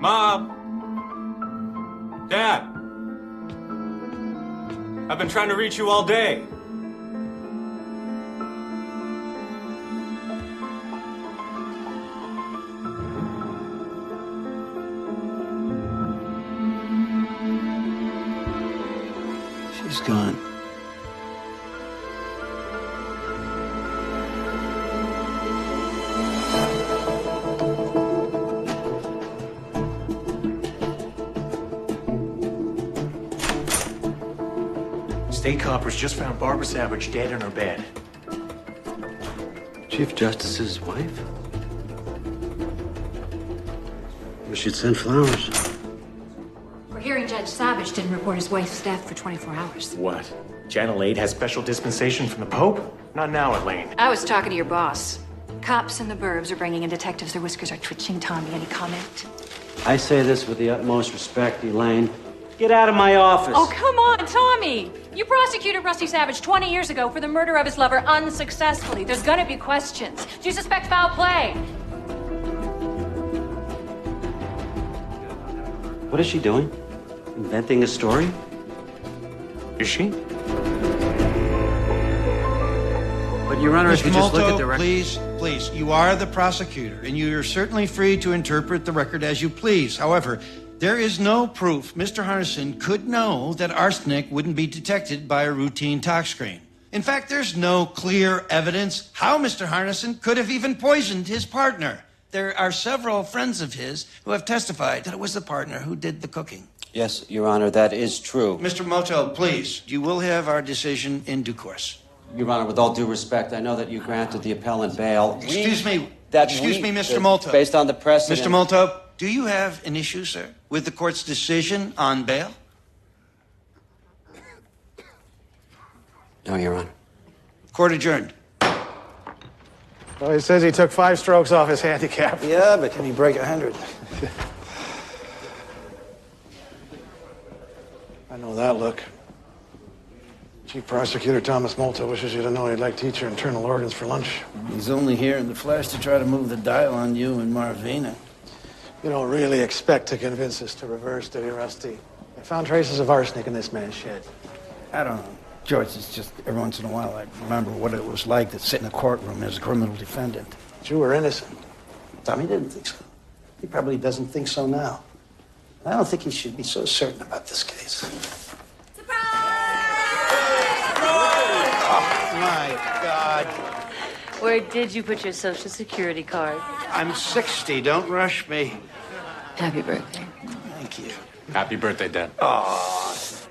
Mom! Dad! I've been trying to reach you all day. She's gone. State coppers just found Barbara Savage dead in her bed. Chief Justice's wife? We should send flowers. We're hearing Judge Savage didn't report his wife's death for 24 hours. What? Channel 8 has special dispensation from the Pope? Not now, Elaine. I was talking to your boss. Cops in the burbs are bringing in detectives. Their whiskers are twitching. Tommy, any comment? I say this with the utmost respect, Elaine. Get out of my office. Oh, come on, Tommy! You prosecuted Rusty Savage 20 years ago for the murder of his lover unsuccessfully. There's gonna be questions. Do you suspect foul play? What is she doing? Inventing a story? Is she? But, Your Honor, if you just look at the record... Please, you are the prosecutor, and you are certainly free to interpret the record as you please. However, there is no proof Mr. Harnison could know that arsenic wouldn't be detected by a routine tox screen. In fact, there's no clear evidence how Mr. Harnison could have even poisoned his partner. There are several friends of his who have testified that it was the partner who did the cooking. Yes, Your Honor, that is true. Mr. Moto, please, you will have our decision in due course. Your Honor, with all due respect, I know that you granted the appellant bail. Excuse me, Mr. Moto. Based on the precedent... Mr. Moto, do you have an issue, sir, with the court's decision on bail? No, Your Honor. Court adjourned. Well, he says he took 5 strokes off his handicap. Yeah, but can he break 100? I know that look. Chief Prosecutor Thomas Molto wishes you to know he'd like to eat your internal organs for lunch. He's only here in the flesh to try to move the dial on you and Marvina. You don't really expect to convince us to reverse, do you, Rusty? I found traces of arsenic in this man's shed. I don't know. George, it's just every once in a while I remember what it was like to sit in a courtroom as a criminal defendant. But you were innocent. Tommy didn't think so. He probably doesn't think so now. I don't think he should be so certain about this case. Oh, my God. Where did you put your Social Security card? I'm 60. Don't rush me. Happy birthday. Thank you. Happy birthday, Dad. Oh,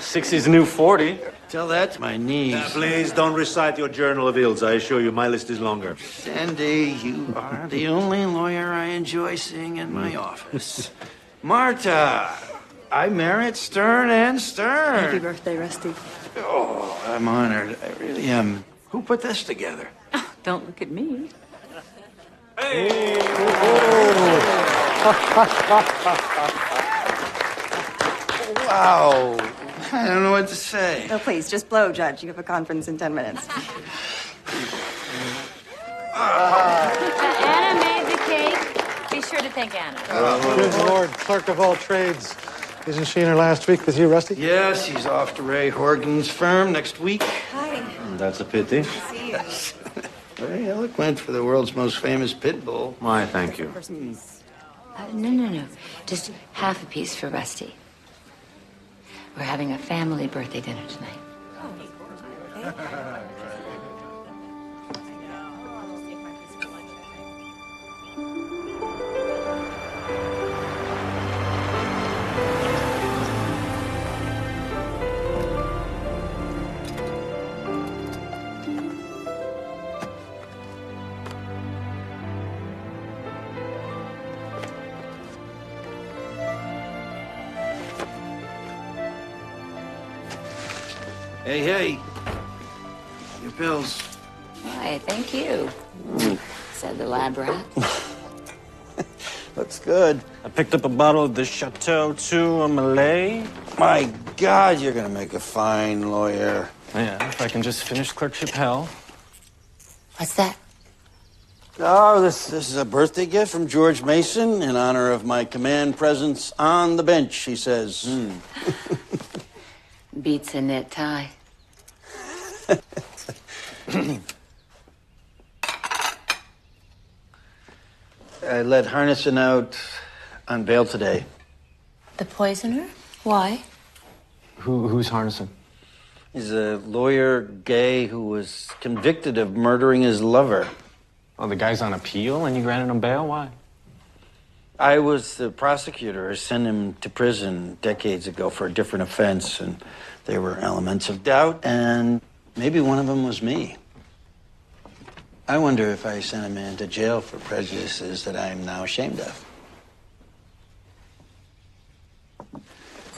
60's the new 40. tell that to my niece. Please don't recite your journal of ills. I assure you, my list is longer. Sandy, you are the only lawyer I enjoy seeing in my office. Marta, I merit Stern and Stern. Happy birthday, Rusty. Oh, I'm honored. I really am. Who put this together? Oh, don't look at me. Hey! Wow. I don't know what to say. No, please, just blow, Judge. You have a conference in 10 minutes. Anna made the cake. Be sure to thank Anna. Good Lord, clerk of all trades. Isn't she in her last week with you, Rusty? Yes, he's off to Ray Horgan's firm next week. Hi. That's a pity. See you. Very eloquent for the world's most famous pit bull. Why, thank you. No. Just half a piece for Rusty. We're having a family birthday dinner tonight. Hey. Your bills. Why, thank you, said the lab rat. Looks good. I picked up a bottle of the Chateau 2 Malay. My God, you're gonna make a fine lawyer. Yeah, if I can just finish clerkship hell. What's that? Oh, this is a birthday gift from George Mason in honor of my command presence on the bench, he says. Beats a knit tie. I let Harnison out on bail today. The poisoner? Why? Who's Harnison? He's a lawyer, gay, who was convicted of murdering his lover. Oh, the guy's on appeal and you granted him bail? Why? I was the prosecutor. I sent him to prison decades ago for a different offense, and there were elements of doubt, and maybe one of them was me. I wonder if I sent a man to jail for prejudices that I am now ashamed of.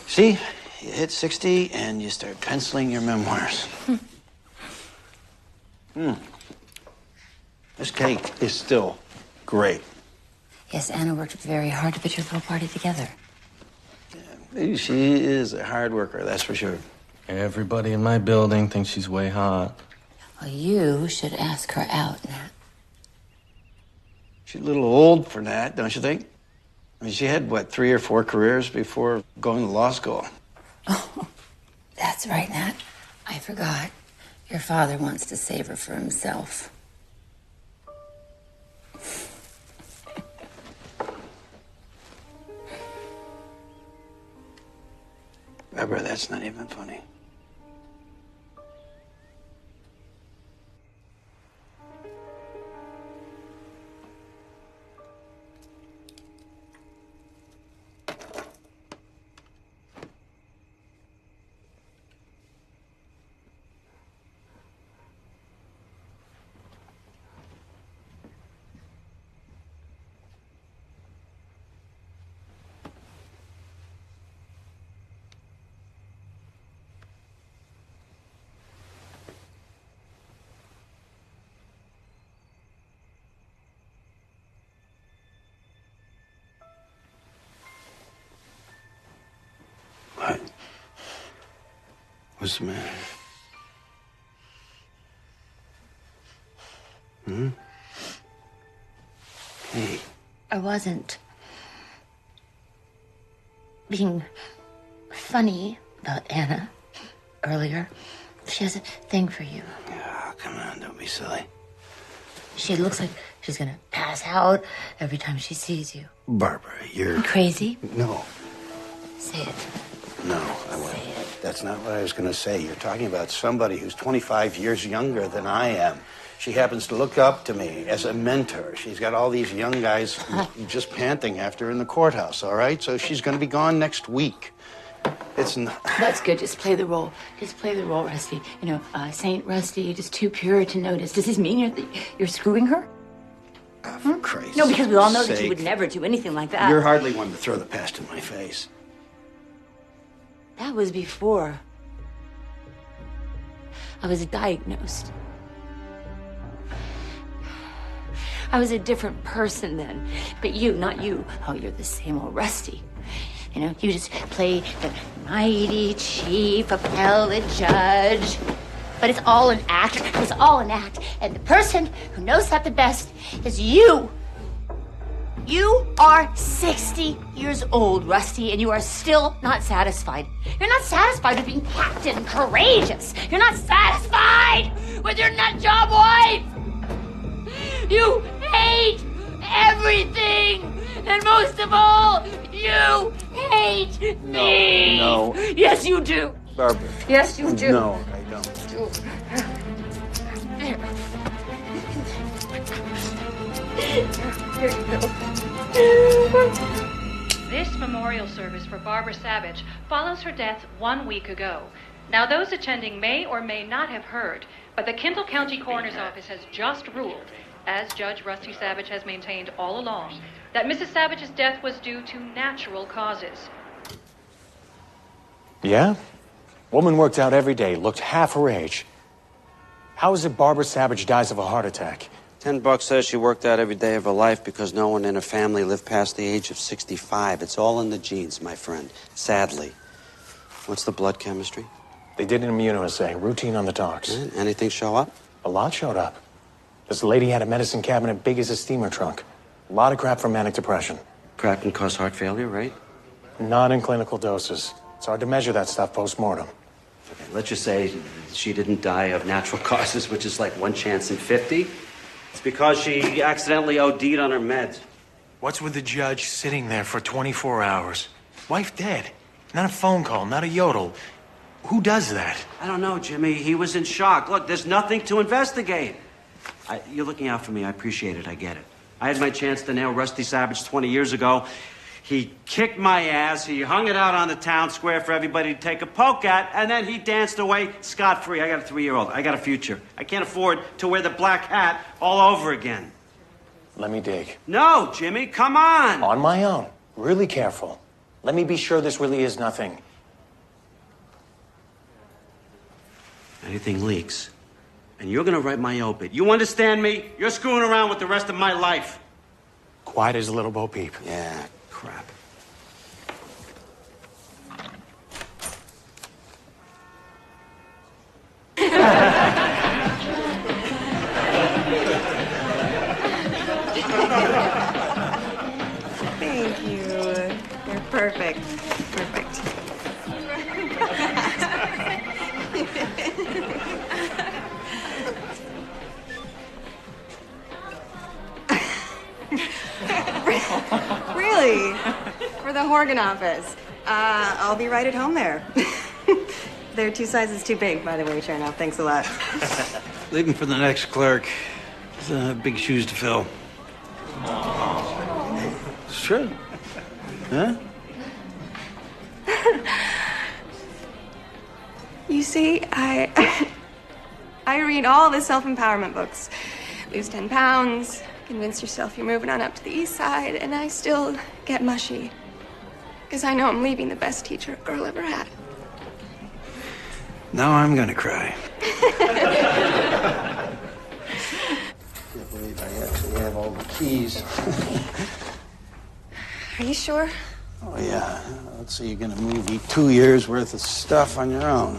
See, you hit 60 and you start penciling your memoirs. This cake is still great. Yes, Anna worked very hard to put your little party together. Yeah, she is a hard worker, that's for sure. Everybody in my building thinks she's way hot. Well, you should ask her out, Nat. She's a little old for that, don't you think? I mean, she had, what, 3 or 4 careers before going to law school. Oh, that's right, Nat. I forgot. Your father wants to save her for himself. Barbara, that's not even funny. What? What's the matter? Hey. I wasn't being funny about Anna earlier. She has a thing for you. Oh, come on, don't be silly. She looks like she's gonna pass out every time she sees you. Barbara, you're... Crazy? No. Say it. No, I wouldn't. That's not what I was going to say. You're talking about somebody who's 25 years younger than I am. She happens to look up to me as a mentor. She's got all these young guys just panting after her in the courthouse, all right? So she's going to be gone next week. It's not... That's good. Just play the role. Just play the role, Rusty. You know, Saint Rusty, just too pure to notice. Does this mean you're screwing her? For Christ's No, because we all know sake. that you would never do anything like that. You're hardly one to throw the past in my face. That was before I was diagnosed. I was a different person then. But you, not you. Oh, you're the same old Rusty. You know, you just play the mighty chief appellate judge. But it's all an act. It's all an act. And the person who knows that the best is you. You are 60 years old, Rusty, and you are still not satisfied. You're not satisfied with being Captain Courageous. You're not satisfied with your nutjob wife. You hate everything. And most of all, you hate me. No. Yes, you do. Barbara. Yes, you do. No, I don't. There you go. This memorial service for Barbara Savage follows her death 1 week ago. Now, those attending may or may not have heard, but the Kendall County Coroner's Office has just ruled, as Judge Rusty Savage has maintained all along, that Mrs. Savage's death was due to natural causes. Yeah? Woman worked out every day, looked half her age. How is it Barbara Savage dies of a heart attack? $10 says she worked out every day of her life because no one in her family lived past the age of 65. It's all in the genes, my friend. Sadly. What's the blood chemistry? They did an immunoassay, routine on the docs. Anything show up? A lot showed up. This lady had a medicine cabinet big as a steamer trunk. A lot of crap for manic depression. Crap can cause heart failure, right? Not in clinical doses. It's hard to measure that stuff post-mortem. Okay, let's just say she didn't die of natural causes, which is like 1 chance in 50. It's because she accidentally OD'd on her meds. What's with the judge sitting there for 24 hours? Wife dead. Not a phone call, not a yodel. Who does that? I don't know, Jimmy. He was in shock. Look, there's nothing to investigate. You're looking out for me. I appreciate it. I get it. I had my chance to nail Rusty Savage 20 years ago. He kicked my ass. He hung it out on the town square for everybody to take a poke at, and then he danced away scot-free. I got a 3-year-old. I got a future. I can't afford to wear the black hat all over again. Let me dig. No, Jimmy, come on. On my own. Really careful. Let me be sure this really is nothing. Anything leaks, and you're gonna write my obit. You understand me? You're screwing around with the rest of my life. Quiet as a little Bo Peep. Yeah, crap. Thank you. You're perfect. Perfect. Really? For the Horgan office. I'll be right at home there. They're 2 sizes too big, by the way, Chernoff. Thanks a lot. Leaving for the next clerk. It's big shoes to fill. It's true. Huh? You see, I read all the self-empowerment books. Lose 10 pounds, convince yourself you're moving on up to the east side, and I still get mushy. Because I know I'm leaving the best teacher a girl ever had. Now I'm gonna cry. I can't believe I actually have all the keys. Are you sure? Oh, yeah. Let's see, you're gonna move 2 years worth of stuff on your own.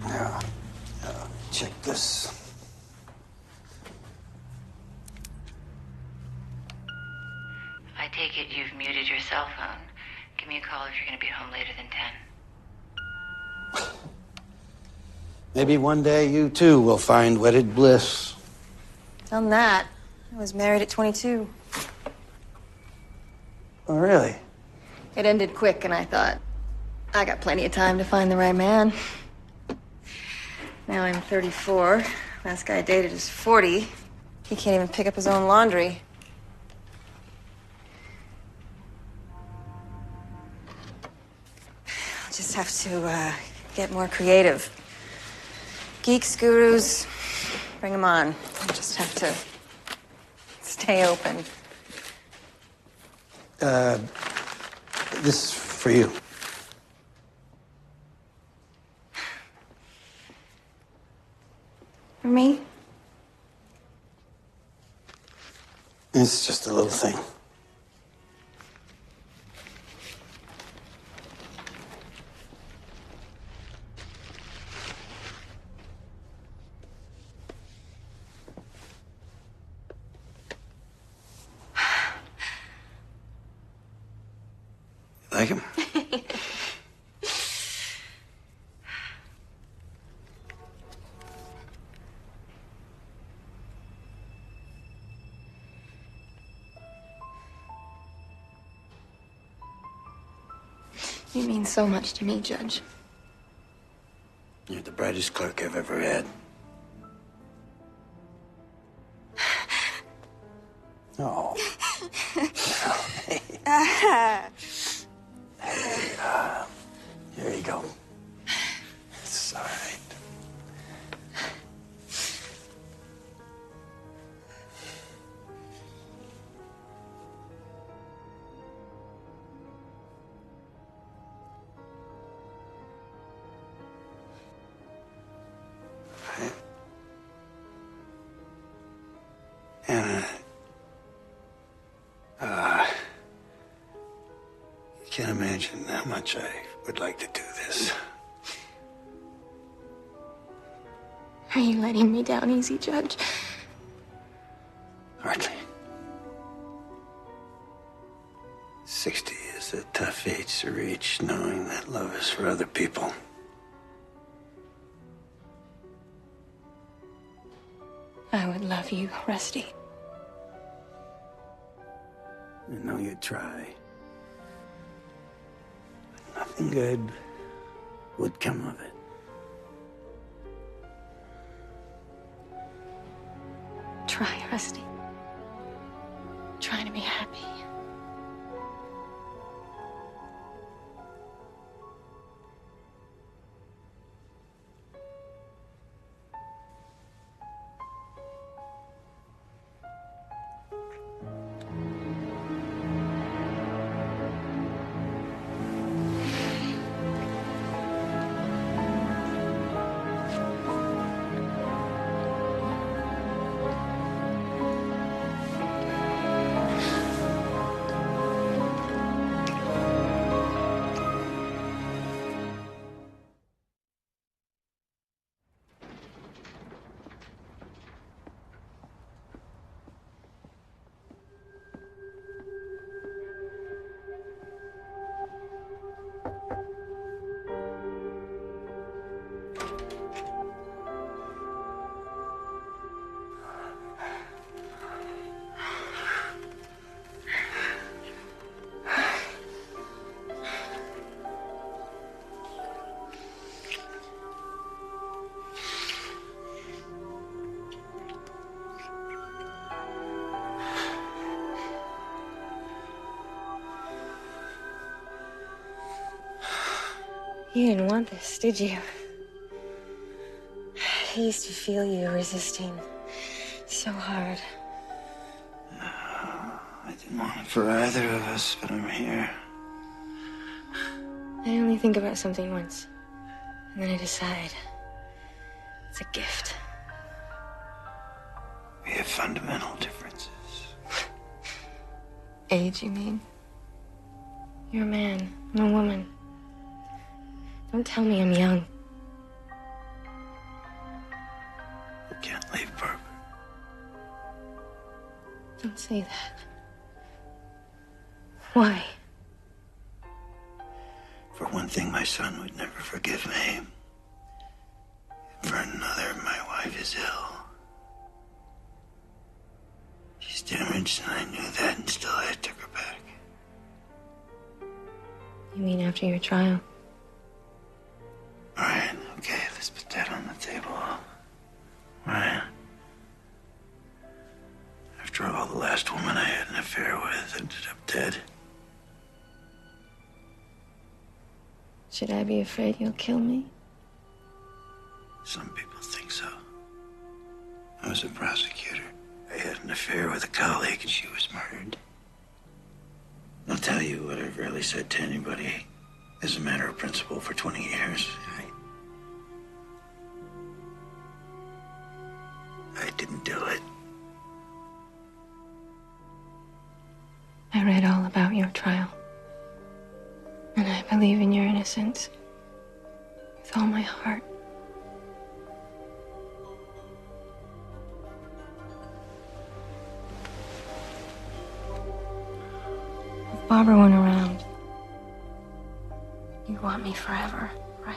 Yeah. Check this. I take it you've muted your cell phone. Give me a call if you're going to be home later than 10. Maybe one day you, too, will find wedded bliss. Done that. I was married at 22. Oh, really? It ended quick, and I thought, I got plenty of time to find the right man. Now I'm 34. Last guy I dated is 40. He can't even pick up his own laundry. I'll just have to get more creative. Geeks, gurus, bring them on. I'll just have to stay open. This is for you. For me? It's just a little thing. Like him? You mean so much to me, Judge. You're the brightest clerk I've ever had. Oh. Here you go. It's all right. Anna, you can't imagine how much I would like to do this. Are you letting me down easy, Judge? Hardly. 60 is a tough age to reach, knowing that love is for other people. I would love you, Rusty. I know you'd try. But nothing good would come of it. Try, Rusty. Try to be happy. You didn't want this, did you? I used to feel you resisting so hard. I didn't want it for either of us, but I'm here. I only think about something once, and then I decide it's a gift. We have fundamental differences. Age, you mean? You're a man, I'm a woman. Don't tell me I'm young. We can't leave Barbara. Don't say that. Why? For one thing, my son would never forgive me. For another, my wife is ill. She's damaged, and I knew that, and still I took her back. You mean after your trial? All right, okay, let's put that on the table. All right. After all, the last woman I had an affair with ended up dead. Should I be afraid you'll kill me? Some people think so. I was a prosecutor. I had an affair with a colleague, and she was murdered. I'll tell you what I've rarely said to anybody as a matter of principle for 20 years. I didn't do it. I read all about your trial. And I believe in your innocence with all my heart. If Barbara went around, you'd want me forever, right?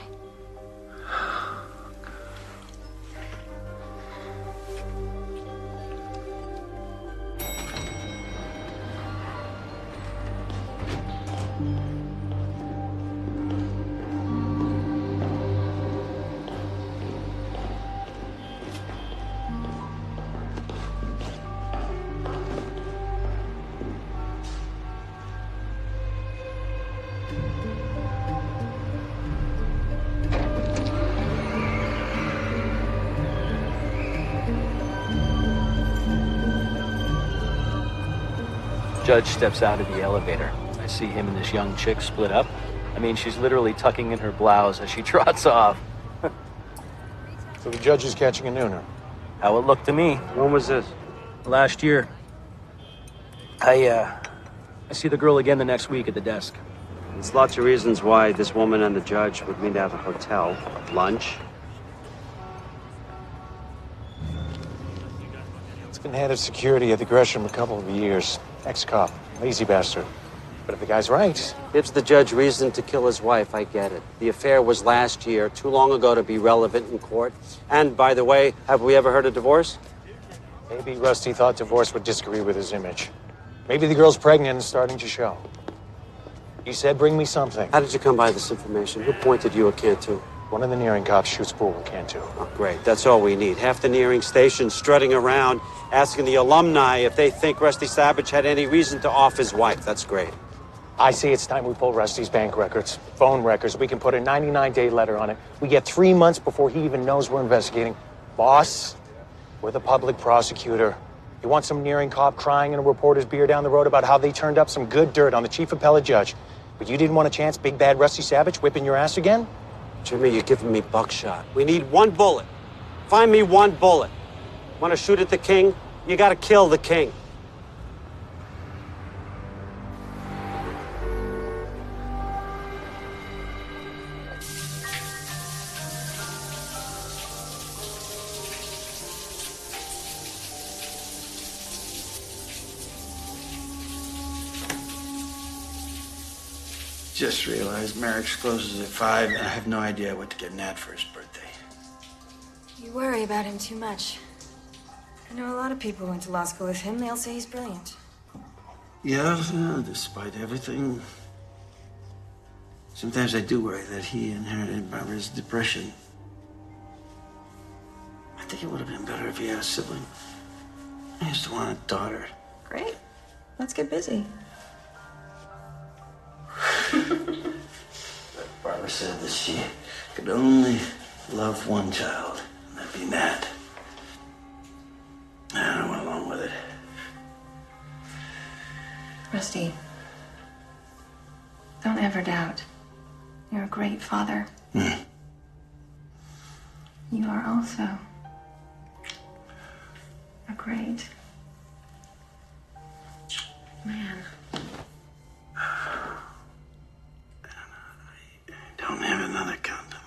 Judge steps out of the elevator. I see him and this young chick split up. I mean, she's literally tucking in her blouse as she trots off. So the judge is catching a nooner. How it looked to me. When was this? Last year. I see the girl again the next week at the desk. There's lots of reasons why this woman and the judge would meet at a hotel. Lunch. been head of security at the Gresham a couple of years. Ex-cop, lazy bastard. But if the guy's right... Gives the judge reason to kill his wife, I get it. The affair was last year, too long ago to be relevant in court. And, by the way, have we ever heard of divorce? Maybe Rusty thought divorce would disagree with his image. Maybe the girl's pregnant and starting to show. He said, bring me something. How did you come by this information? Who pointed you a Cantu? One of the nearing cops shoots pool with Cantu. Oh, great. That's all we need. Half the nearing station strutting around, asking the alumni if they think Rusty Savage had any reason to off his wife. That's great. I say it's time we pull Rusty's bank records, phone records. We can put a 99-day letter on it. We get 3 months before he even knows we're investigating. Boss, we're the public prosecutor. You want some nearing cop crying in a reporter's beer down the road about how they turned up some good dirt on the chief appellate judge. But you didn't want a chance, big bad Rusty Savage whipping your ass again? Jimmy, you're giving me buckshot. We need one bullet. Find me one bullet. Want to shoot at the king? You got to kill the king. Just realized Merrick's closes at 5, and I have no idea what to get Nat for his birthday. You worry about him too much. I know a lot of people who went to law school with him. They'll say he's brilliant. Yeah, despite everything. Sometimes I do worry that he inherited Barbara's depression. I think it would have been better if he had a sibling. I used to want a daughter. Great. Let's get busy. Barbara said that she could only love one child, and that'd be Nat. I went along with it. Rusty, don't ever doubt. You're a great father. You are also a great man. Don't have another condom.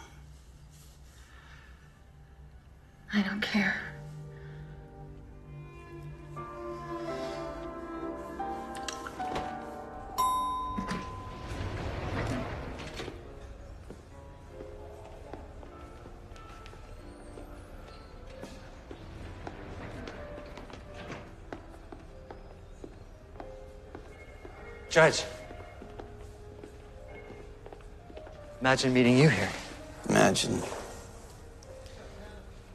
I don't care. Judge. Imagine meeting you here. Imagine.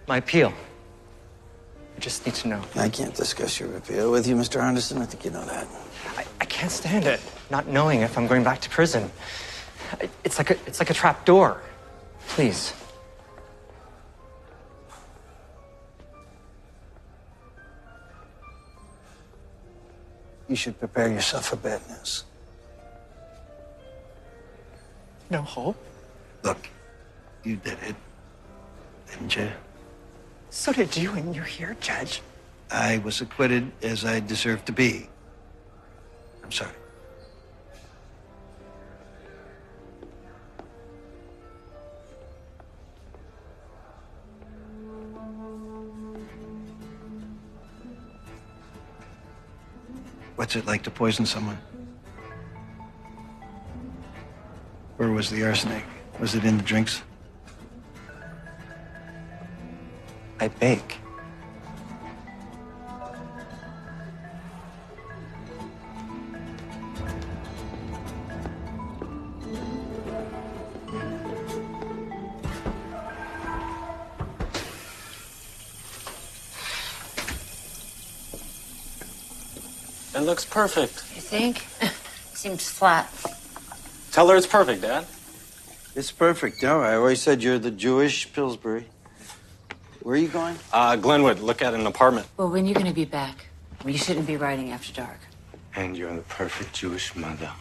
My appeal. I just need to know. I can't discuss your appeal with you, Mr. Anderson. I think you know that. I can't stand it, not knowing if I'm going back to prison. It's like a trap door. Please. You should prepare yourself for bad news. No hope? Look, you did it, didn't you? So did you, and you're here, Judge. I was acquitted as I deserved to be. I'm sorry. What's it like to poison someone? Where was the arsenic? Was it in the drinks? I bake. It looks perfect. You think? Seems flat. Tell her it's perfect, Dad. It's perfect. No, I always said you're the Jewish Pillsbury. Where are you going? Glenwood, look at an apartment. Well, when are you going to be back? You shouldn't be writing after dark. And you're the perfect Jewish mother.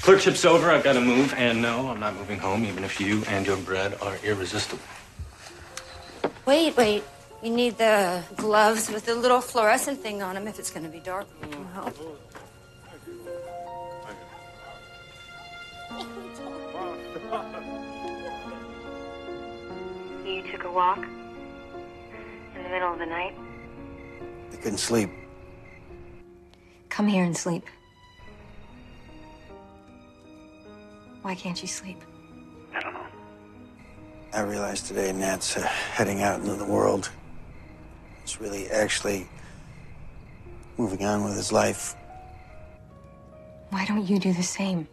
Clerkship's over, I've got to move, and no, I'm not moving home, even if you and your bread are irresistible. Wait. You need the gloves with the little fluorescent thing on them if it's going to be dark. Help. You took a walk? the middle of the night. They couldn't sleep. Come here and sleep. Why can't you sleep? I don't know. I realized today Nat's heading out into the world. He's really actually moving on with his life. Why don't you do the same?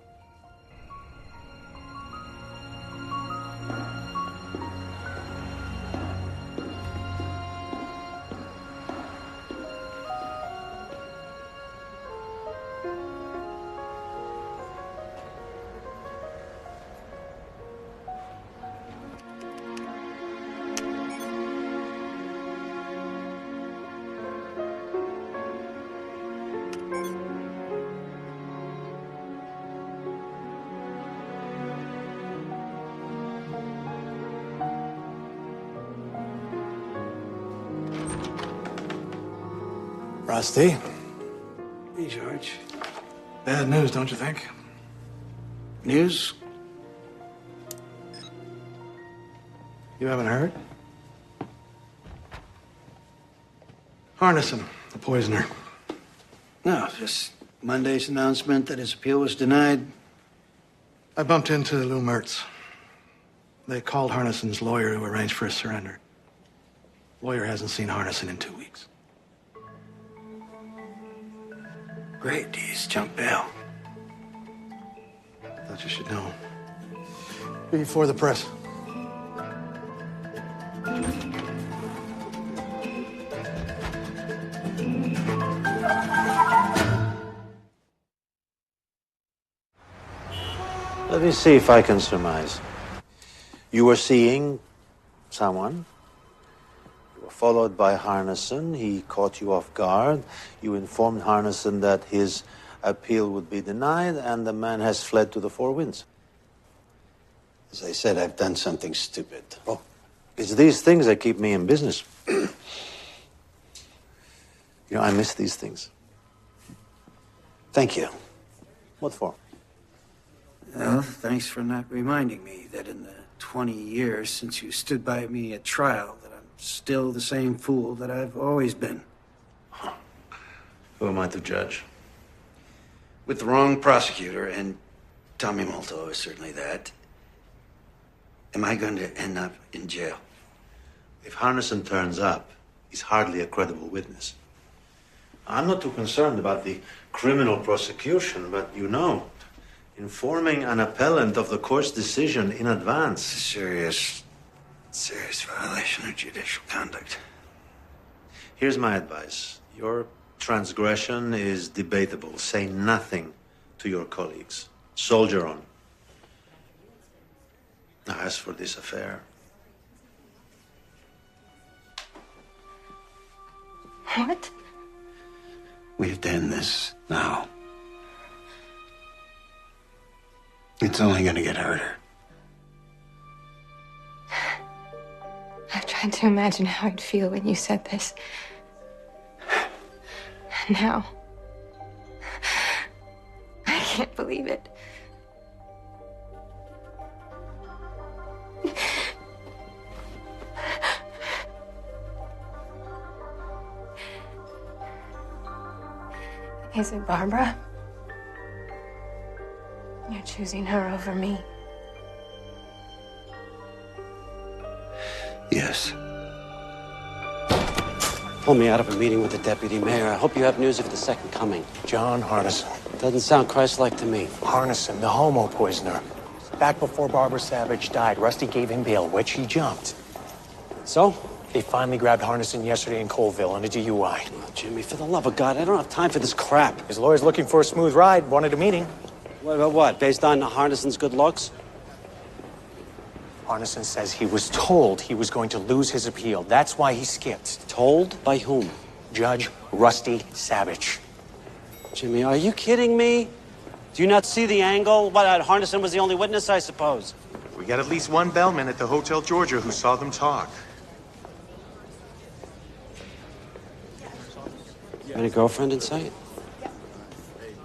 Rusty. Hey, George. Bad news, don't you think? News? You haven't heard? Harnison, the poisoner. No, just Monday's announcement that his appeal was denied. I bumped into Lou Mertz. They called Harnison's lawyer to arrange for his surrender. Lawyer hasn't seen Harnison in 2 weeks. Great, he's jumped bail. Thought you should know. Before the press. Let me see if I can surmise. You were seeing someone. You were followed by Harnison. He caught you off guard. You informed Harnison that his appeal would be denied, and the man has fled to the four winds. As I said, I've done something stupid. Oh, it's these things that keep me in business. You know, I miss these things. Thank you. What for? Well, thanks for not reminding me that in the 20 years since you stood by me at trial, that I'm still the same fool that I've always been. Who am I to judge? With the wrong prosecutor, and Tommy Molto is certainly that, am I going to end up in jail? If Harnison turns up, he's hardly a credible witness. I'm not too concerned about the criminal prosecution, but you know, informing an appellant of the court's decision in advance. Serious violation of judicial conduct. Here's my advice. Your transgression is debatable. Say nothing to your colleagues. Soldier on. Now, as for this affair... What? We've done this now. It's only going to get harder. I've tried to imagine how I'd feel when you said this. And now, I can't believe it. Is it Barbara? You're choosing her over me. Yes. Pull me out of a meeting with the deputy mayor. I hope you have news of the second coming. John Harnison. Doesn't sound Christ-like to me. Harnison, the homo poisoner. Back before Barbara Savage died, Rusty gave him bail, which he jumped. So? They finally grabbed Harnison yesterday in Colville on a DUI. Oh, Jimmy, for the love of God, I don't have time for this crap. His lawyer's looking for a smooth ride, wanted a meeting. What about what? Based on Harnison's good looks? Harnison says he was told he was going to lose his appeal. That's why he skipped. Told? By whom? Judge Rusty Savage. Jimmy, are you kidding me? Do you not see the angle? What, Harnison was the only witness, I suppose? We got at least one bellman at the Hotel Georgia who saw them talk. Any girlfriend in sight?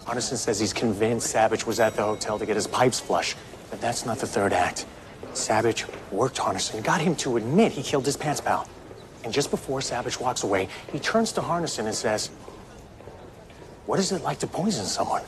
Harnison says he's convinced Savage was at the hotel to get his pipes flush. But that's not the third act. Savage worked Harnison, got him to admit he killed his pants pal. And just before Savage walks away, he turns to Hardison and says, "What is it like to poison someone?"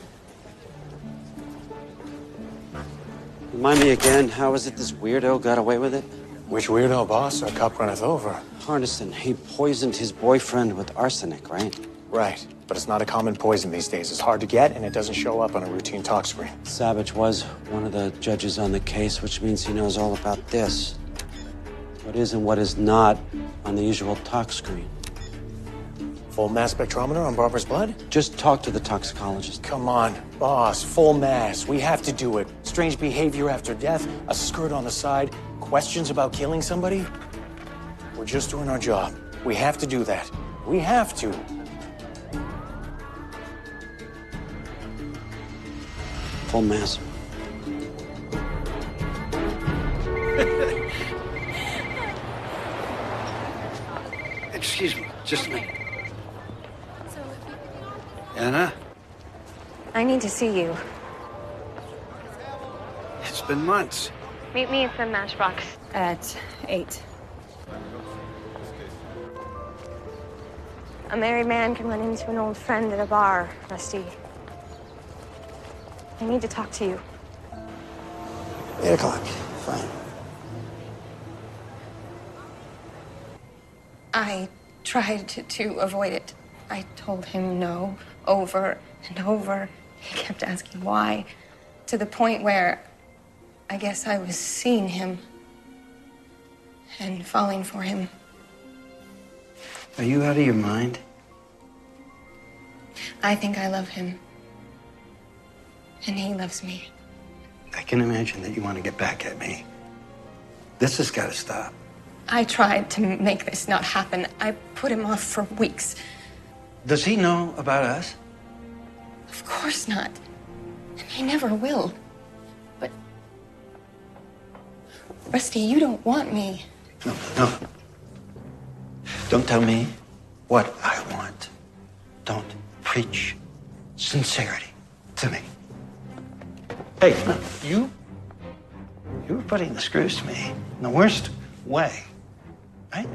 Remind me again, how is it this weirdo got away with it? Which weirdo, boss? Our cup runneth over. Hardison, he poisoned his boyfriend with arsenic, right? Right, but it's not a common poison these days. It's hard to get, and it doesn't show up on a routine talk screen. Savage was one of the judges on the case, which means he knows all about this. What is and what is not on the usual talk screen. Full mass spectrometer on Barbara's blood? Just talk to the toxicologist. Come on, boss, full mass. We have to do it. Strange behavior after death, a skirt on the side, questions about killing somebody. We're just doing our job. We have to do that. We have to. Full mass. Excuse me, just a minute. Anna, I need to see you. it's been months. Meet me at the Matchbox. At 8. A married man can run into an old friend at a bar, Rusty. I need to talk to you. 8 o'clock, fine. I tried to avoid it. I told him no over and over. He kept asking why, to the point where I guess I was seeing him and falling for him. Are you out of your mind? I think I love him. And he loves me. I can imagine that you want to get back at me. This has got to stop. I tried to make this not happen. I put him off for weeks. Does he know about us? Of course not. And he never will. But, Rusty, you don't want me. No. Don't tell me what I want. Don't preach sincerity to me. Hey, no, you were putting the screws to me in the worst way, right?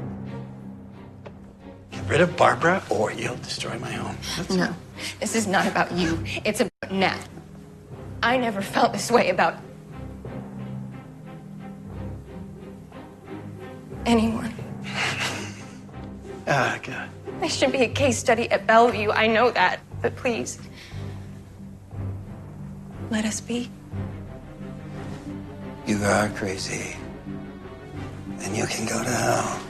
Get rid of Barbara or you'll destroy my home. No, this is not about you. It's about Nat. I never felt this way about anyone. Ah, God. I should be a case study at Bellevue. I know that. But please, let us be. You are crazy. And you can go to hell.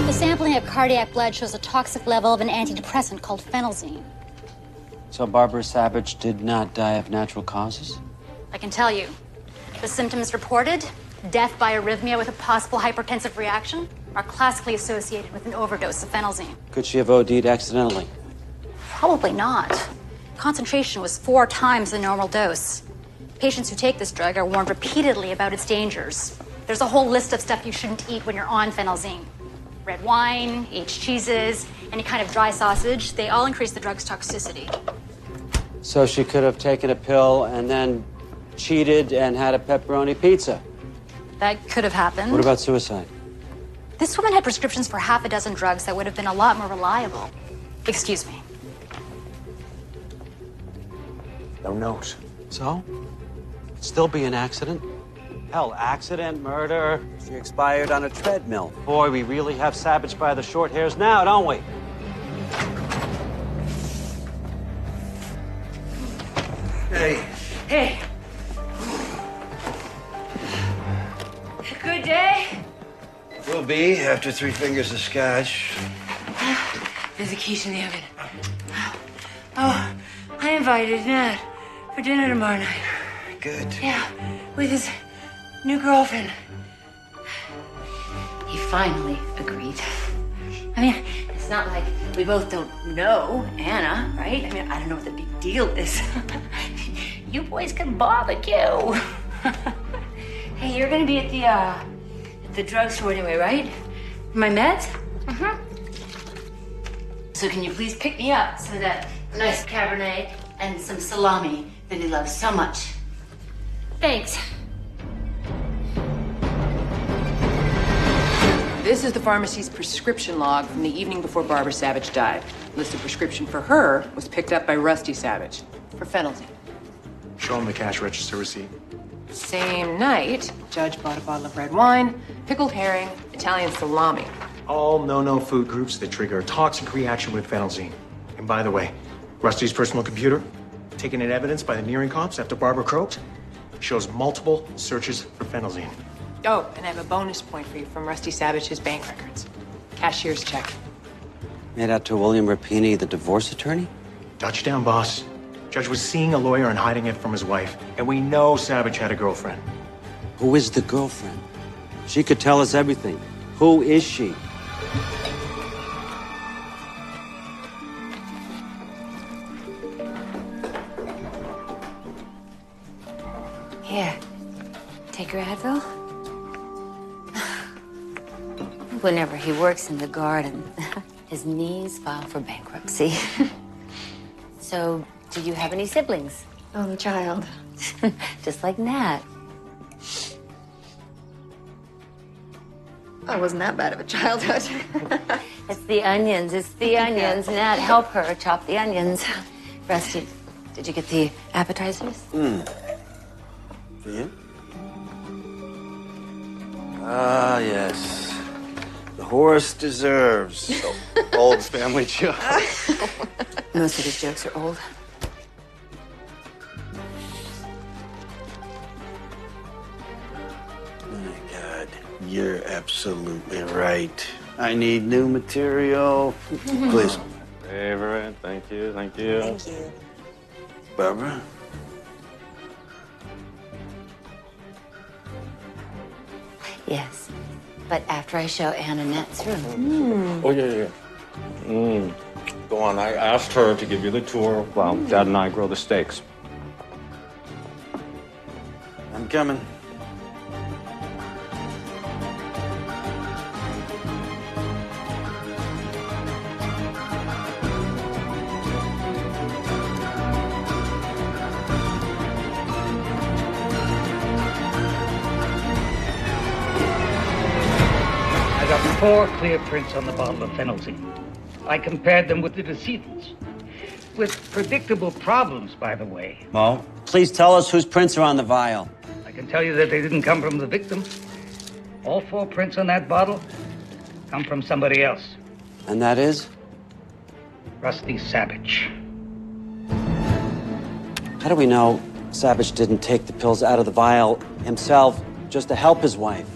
The sampling of cardiac blood shows a toxic level of an antidepressant called phenelzine. So Barbara Savage did not die of natural causes? I can tell you, the symptoms reported, death by arrhythmia with a possible hypertensive reaction, are classically associated with an overdose of phenelzine. Could she have OD'd accidentally? Probably not. Concentration was 4 times the normal dose. Patients who take this drug are warned repeatedly about its dangers. There's a whole list of stuff you shouldn't eat when you're on phenelzine. Red wine, aged cheeses, any kind of dry sausage, they all increase the drug's toxicity. So she could have taken a pill and then cheated and had a pepperoni pizza. That could have happened. What about suicide? This woman had prescriptions for half a dozen drugs that would have been a lot more reliable. Excuse me. No note. So? It'd still be an accident. Hell, accident, murder. She expired on a treadmill. Boy, we really have Savage by the short hairs now, don't we? Hey. Hey. Good day? Will be after 3 fingers of scotch. There's a quiche in the oven. Oh, I invited Nat for dinner tomorrow night. Good. Yeah, with his new girlfriend. He finally agreed. I mean, it's not like we both don't know Anna, right? I mean, I don't know what the big deal is. You boys can barbecue. Hey, you're gonna be at the drugstore anyway, right? My meds? So can you please pick me up some of that nice Cabernet and some salami that he loves so much? Thanks. This is the pharmacy's prescription log from the evening before Barbara Savage died. Listed prescription for her was picked up by Rusty Savage for phenelzine. Show him the cash register receipt. Same night, Judge bought a bottle of red wine, pickled herring, Italian salami. All no-no food groups that trigger a toxic reaction with phenelzine. And by the way, Rusty's personal computer, taken in evidence by the nearing cops after Barbara croaked, shows multiple searches for phenelzine. Oh, and I have a bonus point for you from Rusty Savage's bank records. Cashier's check. Made out to William Rapini, the divorce attorney? Touchdown, boss. Judge was seeing a lawyer and hiding it from his wife. And we know Savage had a girlfriend. Who is the girlfriend? She could tell us everything. Who is she? Here, take your Advil. Whenever he works in the garden, his knees file for bankruptcy. So, do you have any siblings? Only child. Just like Nat. I wasn't that bad of a childhood. It's the onions. It's the onions. Nat, help her chop the onions. Rusty, did you get the appetizers? For you? Ah, yes. The horse deserves. Old family joke. Most of his jokes are old. My God, you're absolutely right. I need new material. Please. Favorite. Thank you. Thank you. Thank you. Barbara? Yes, but after I show Anna Nat's room. Oh, yeah. Go on. I asked her to give you the tour while Dad and I grow the steaks. I'm coming. I got 4 clear prints on the bottle of phenelzine. I compared them with the decedent's. With predictable problems, by the way. Well, please tell us whose prints are on the vial. I can tell you that they didn't come from the victim. All 4 prints on that bottle come from somebody else. And that is? Rusty Savage. How do we know Savage didn't take the pills out of the vial himself just to help his wife?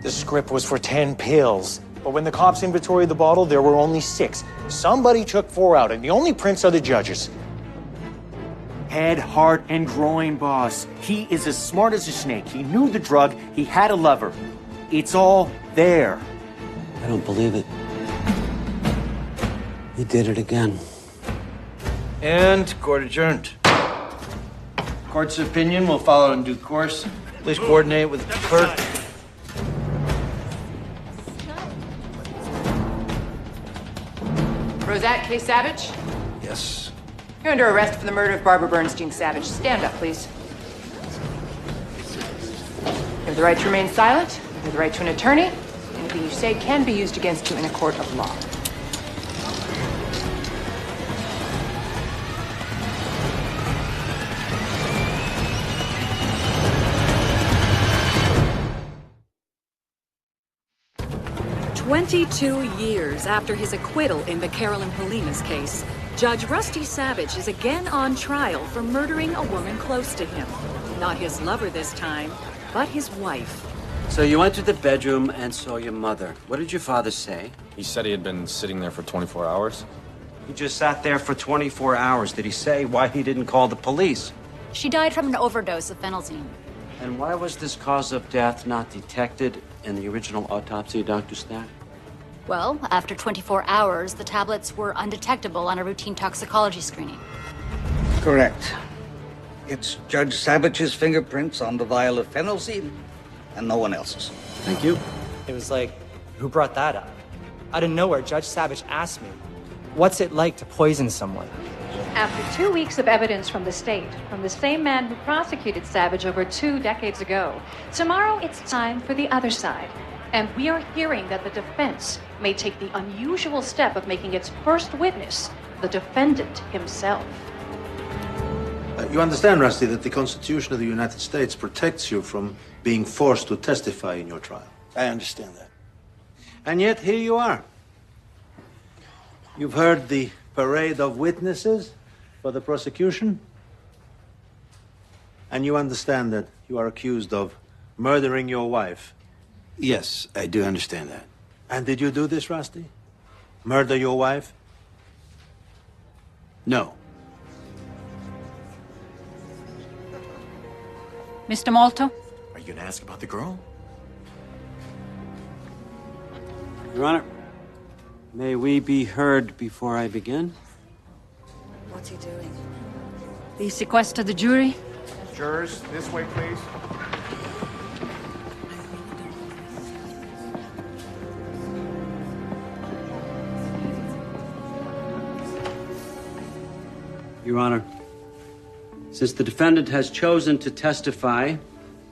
The script was for 10 pills. But when the cops inventoried the bottle, there were only 6. Somebody took 4 out, and the only prints are the judges. Head, heart, and groin, boss. He is as smart as a snake. He knew the drug. He had a lover. It's all there. I don't believe it. He did it again. And court adjourned. Court's opinion will follow in due course. Please coordinate with the clerk. Rosette K. Savage? Yes. You're under arrest for the murder of Barbara Bernstein Savage. Stand up, please. You have the right to remain silent. You have the right to an attorney. Anything you say can be used against you in a court of law. "22 years after his acquittal in the Carolyn Polinas case, Judge Rusty Savage is again on trial for murdering a woman close to him. Not his lover this time, but his wife. So you went to the bedroom and saw your mother. What did your father say? He said he had been sitting there for 24 hours. He just sat there for 24 hours. Did he say why he didn't call the police? She died from an overdose of phenelzine. And why was this cause of death not detected in the original autopsy, Dr. Stack? Well, after 24 hours, the tablets were undetectable on a routine toxicology screening. Correct. It's Judge Savage's fingerprints on the vial of phenelzine, and no one else's. Thank you. It was like, who brought that up? Out of nowhere, Judge Savage asked me. What's it like to poison someone? After 2 weeks of evidence from the state, from the same man who prosecuted Savage over 2 decades ago, tomorrow it's time for the other side. And we are hearing that the defense may take the unusual step of making its first witness the defendant himself. You understand, Rusty, that the Constitution of the United States protects you from being forced to testify in your trial. I understand that. And yet, here you are. You've heard the parade of witnesses for the prosecution, and you understand that you are accused of murdering your wife. Yes, I do understand that. And did you do this, Rusty? Murder your wife? No. Mr. Malto? Are you gonna ask about the girl? Your Honor, may we be heard before I begin? What's he doing? Please sequester the jury. Jurors, this way, please. Your Honor, since the defendant has chosen to testify,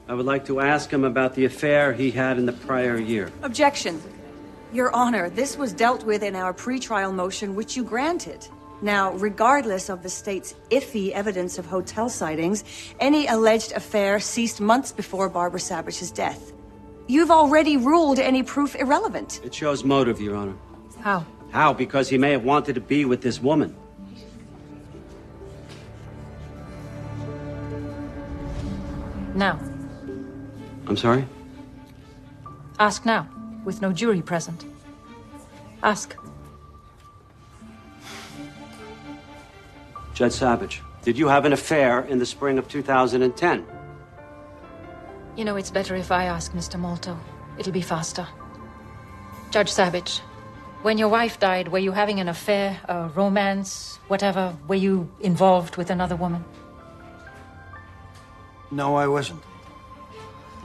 I would like to ask him about the affair he had in the prior year. Objection. Your Honor, this was dealt with in our pretrial motion, which you granted. Now, regardless of the state's iffy evidence of hotel sightings, any alleged affair ceased months before Barbara Savage's death. You've already ruled any proof irrelevant. It shows motive, Your Honor. How? How? Because he may have wanted to be with this woman. Now. I'm sorry? Ask now, with no jury present. Ask. Judge Savage, did you have an affair in the spring of 2010? You know, it's better if I ask, Mr. Malto. It'll be faster. Judge Savage, when your wife died, were you having an affair, a romance, whatever? Were you involved with another woman? No, I wasn't.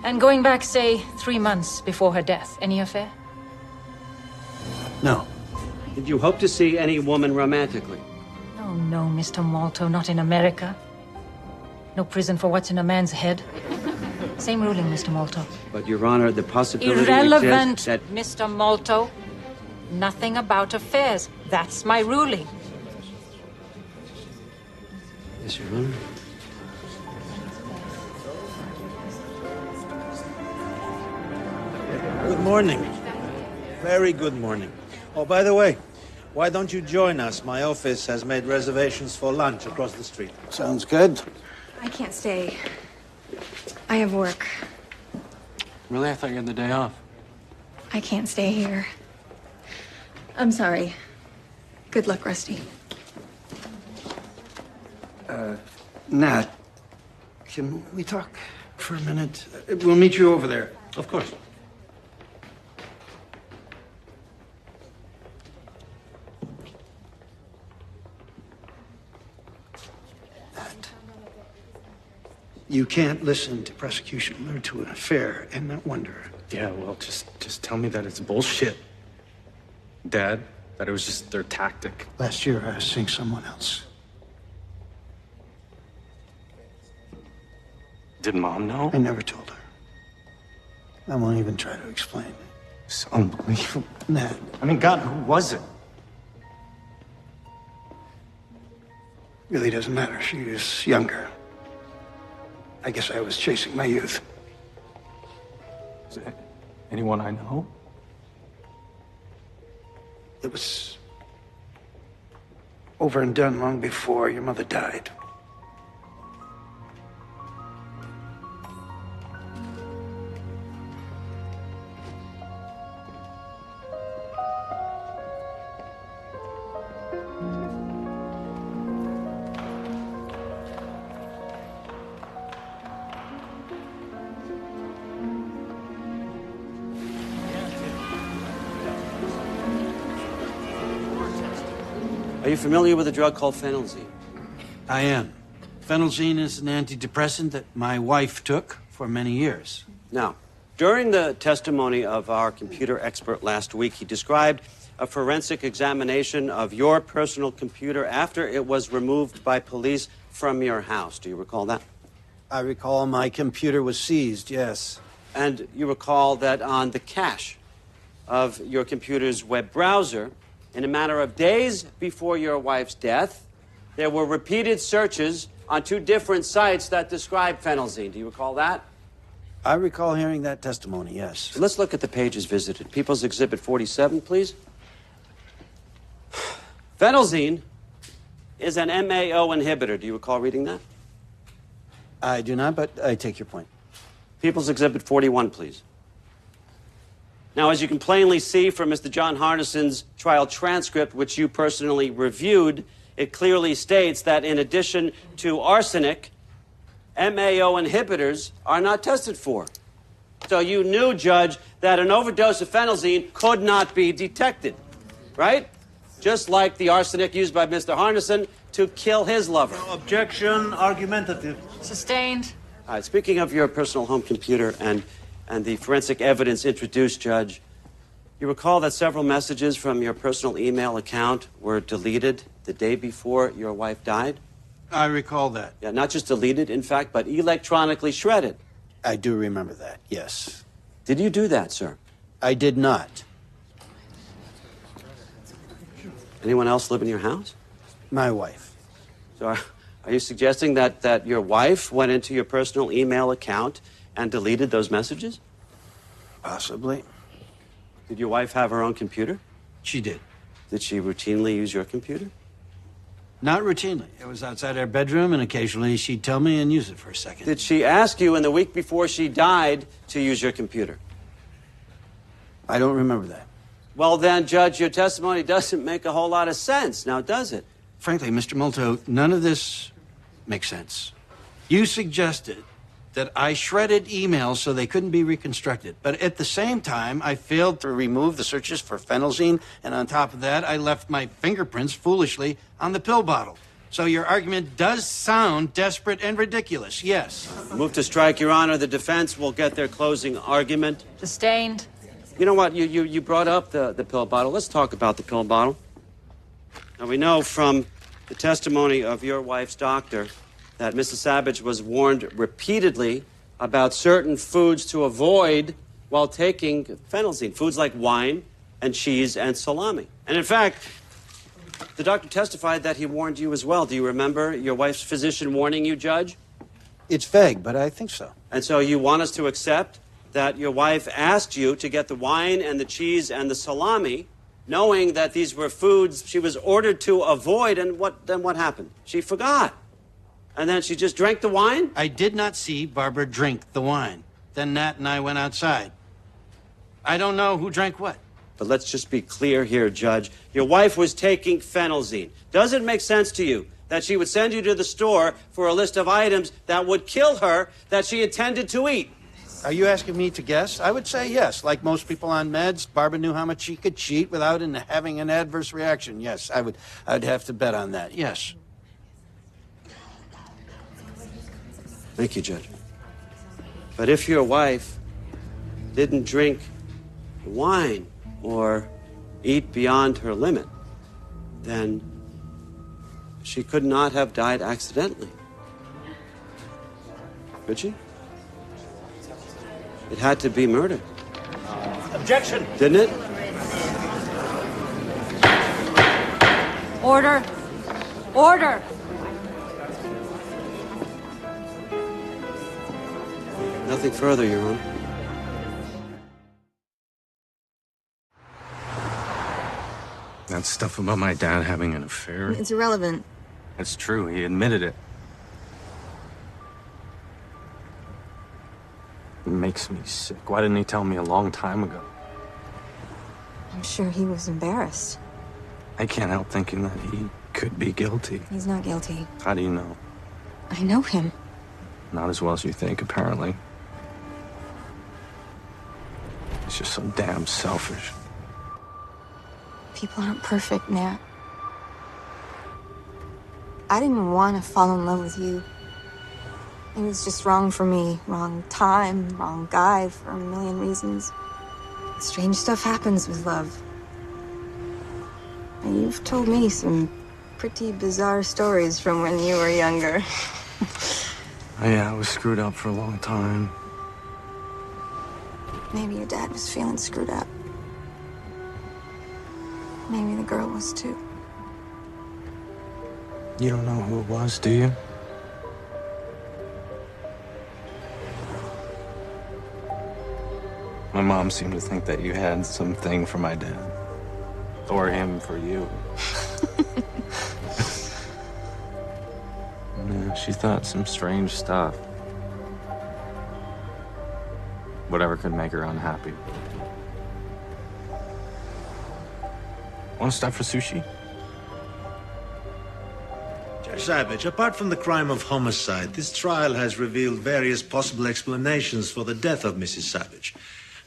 And going back, say, 3 months before her death, any affair? No. Did you hope to see any woman romantically? Oh, no, Mr. Malto, not in America. No prison for what's in a man's head. Same ruling, Mr. Malto. But, Your Honor, the possibility Irrelevant, exists that... Mr. Malto. Nothing about affairs. That's my ruling. Yes, Your Honor. Good morning. Very good morning. Oh, by the way, why don't you join us? My office has made reservations for lunch across the street. Sounds good. I can't stay. I have work. Really? I thought you had the day off. I can't stay here. I'm sorry. Good luck, Rusty. Nat, can we talk for a minute? We'll meet you over there. Of course. You can't listen to prosecution allude to an affair and not wonder. Yeah, well, just tell me that it's bullshit. Dad, that it was just their tactic. Last year, I was seeing someone else. Did Mom know? I never told her. I won't even try to explain. It's unbelievable. Nat. I mean, God, who was it? Really doesn't matter. She is younger. I guess I was chasing my youth. Is it anyone I know? It was over and done long before your mother died. Are you familiar with a drug called phenelzine? I am. Phenelzine is an antidepressant that my wife took for many years. Now, during the testimony of our computer expert last week, he described a forensic examination of your personal computer after it was removed by police from your house. Do you recall that? I recall my computer was seized, yes. And you recall that on the cache of your computer's web browser, in a matter of days before your wife's death, there were repeated searches on 2 different sites that describe phenelzine. Do you recall that? I recall hearing that testimony, yes. Let's look at the pages visited. People's Exhibit 47, please. Phenelzine is an MAO inhibitor. Do you recall reading that? I do not, but I take your point. People's Exhibit 41, please. Now, as you can plainly see from Mr. John Harnison's trial transcript, which you personally reviewed, it clearly states that in addition to arsenic, MAO inhibitors are not tested for. So you knew, Judge, that an overdose of phenelzine could not be detected, right? Just like the arsenic used by Mr. Harnison to kill his lover. Objection, argumentative. Sustained. All right, speaking of your personal home computer and the forensic evidence introduced, Judge, you recall that several messages from your personal email account were deleted the day before your wife died? I recall that. Yeah, not just deleted, in fact, but electronically shredded. I do remember that, yes. Did you do that, sir? I did not. Anyone else live in your house? My wife. So are you suggesting that your wife went into your personal email account and deleted those messages? Possibly. Did your wife have her own computer? She did. Did she routinely use your computer? Not routinely. It was outside our bedroom, and occasionally she'd tell me and use it for a second. Did she ask you in the week before she died to use your computer? I don't remember that. Well, then, Judge, your testimony doesn't make a whole lot of sense, now does it? Frankly, Mr. Molto, none of this makes sense. You suggested that I shredded emails so they couldn't be reconstructed. But at the same time, I failed to remove the searches for phenelzine, and on top of that, I left my fingerprints foolishly on the pill bottle. So your argument does sound desperate and ridiculous, yes. Move to strike, Your Honor. The defense will get their closing argument. Sustained. You know what? You brought up the pill bottle. Let's talk about the pill bottle. Now, we know from the testimony of your wife's doctor that Mrs. Savage was warned repeatedly about certain foods to avoid while taking phenelzine, foods like wine and cheese and salami. And in fact, the doctor testified that he warned you as well. Do you remember your wife's physician warning you, Judge? It's vague, but I think so. And so you want us to accept that your wife asked you to get the wine and the cheese and the salami, knowing that these were foods she was ordered to avoid, and then what happened? She forgot. And then she just drank the wine? I did not see Barbara drink the wine. Then Nat and I went outside. I don't know who drank what. But let's just be clear here, Judge. Your wife was taking phenelzine. Does it make sense to you that she would send you to the store for a list of items that would kill her that she intended to eat? Are you asking me to guess? I would say yes. Like most people on meds, Barbara knew how much she could cheat without having an adverse reaction. Yes, I'd have to bet on that. Yes. Thank you, Judge. But if your wife didn't drink wine or eat beyond her limit, then she could not have died accidentally. Could she? It had to be murder. Objection. Didn't it? Order. Order. Nothing further, Your Honor. That stuff about my dad having an affair, It's irrelevant. it's true. He admitted it. It makes me sick. Why didn't he tell me a long time ago? I'm sure he was embarrassed. I can't help thinking that he could be guilty. He's not guilty. How do you know? I know him. Not as well as you think, apparently. He's just so damn selfish. People aren't perfect, Nat. I didn't want to fall in love with you. It was just wrong for me. Wrong time, wrong guy for a million reasons. Strange stuff happens with love. And you've told me some pretty bizarre stories from when you were younger. Yeah, I was screwed up for a long time. Maybe your dad was feeling screwed up. Maybe the girl was too. You don't know who it was, do you? My mom seemed to think that you had something for my dad. Or him for you. Yeah, she thought some strange stuff. Whatever could make her unhappy. Want to stop for sushi? Judge Savage, apart from the crime of homicide, this trial has revealed various possible explanations for the death of Mrs. Savage.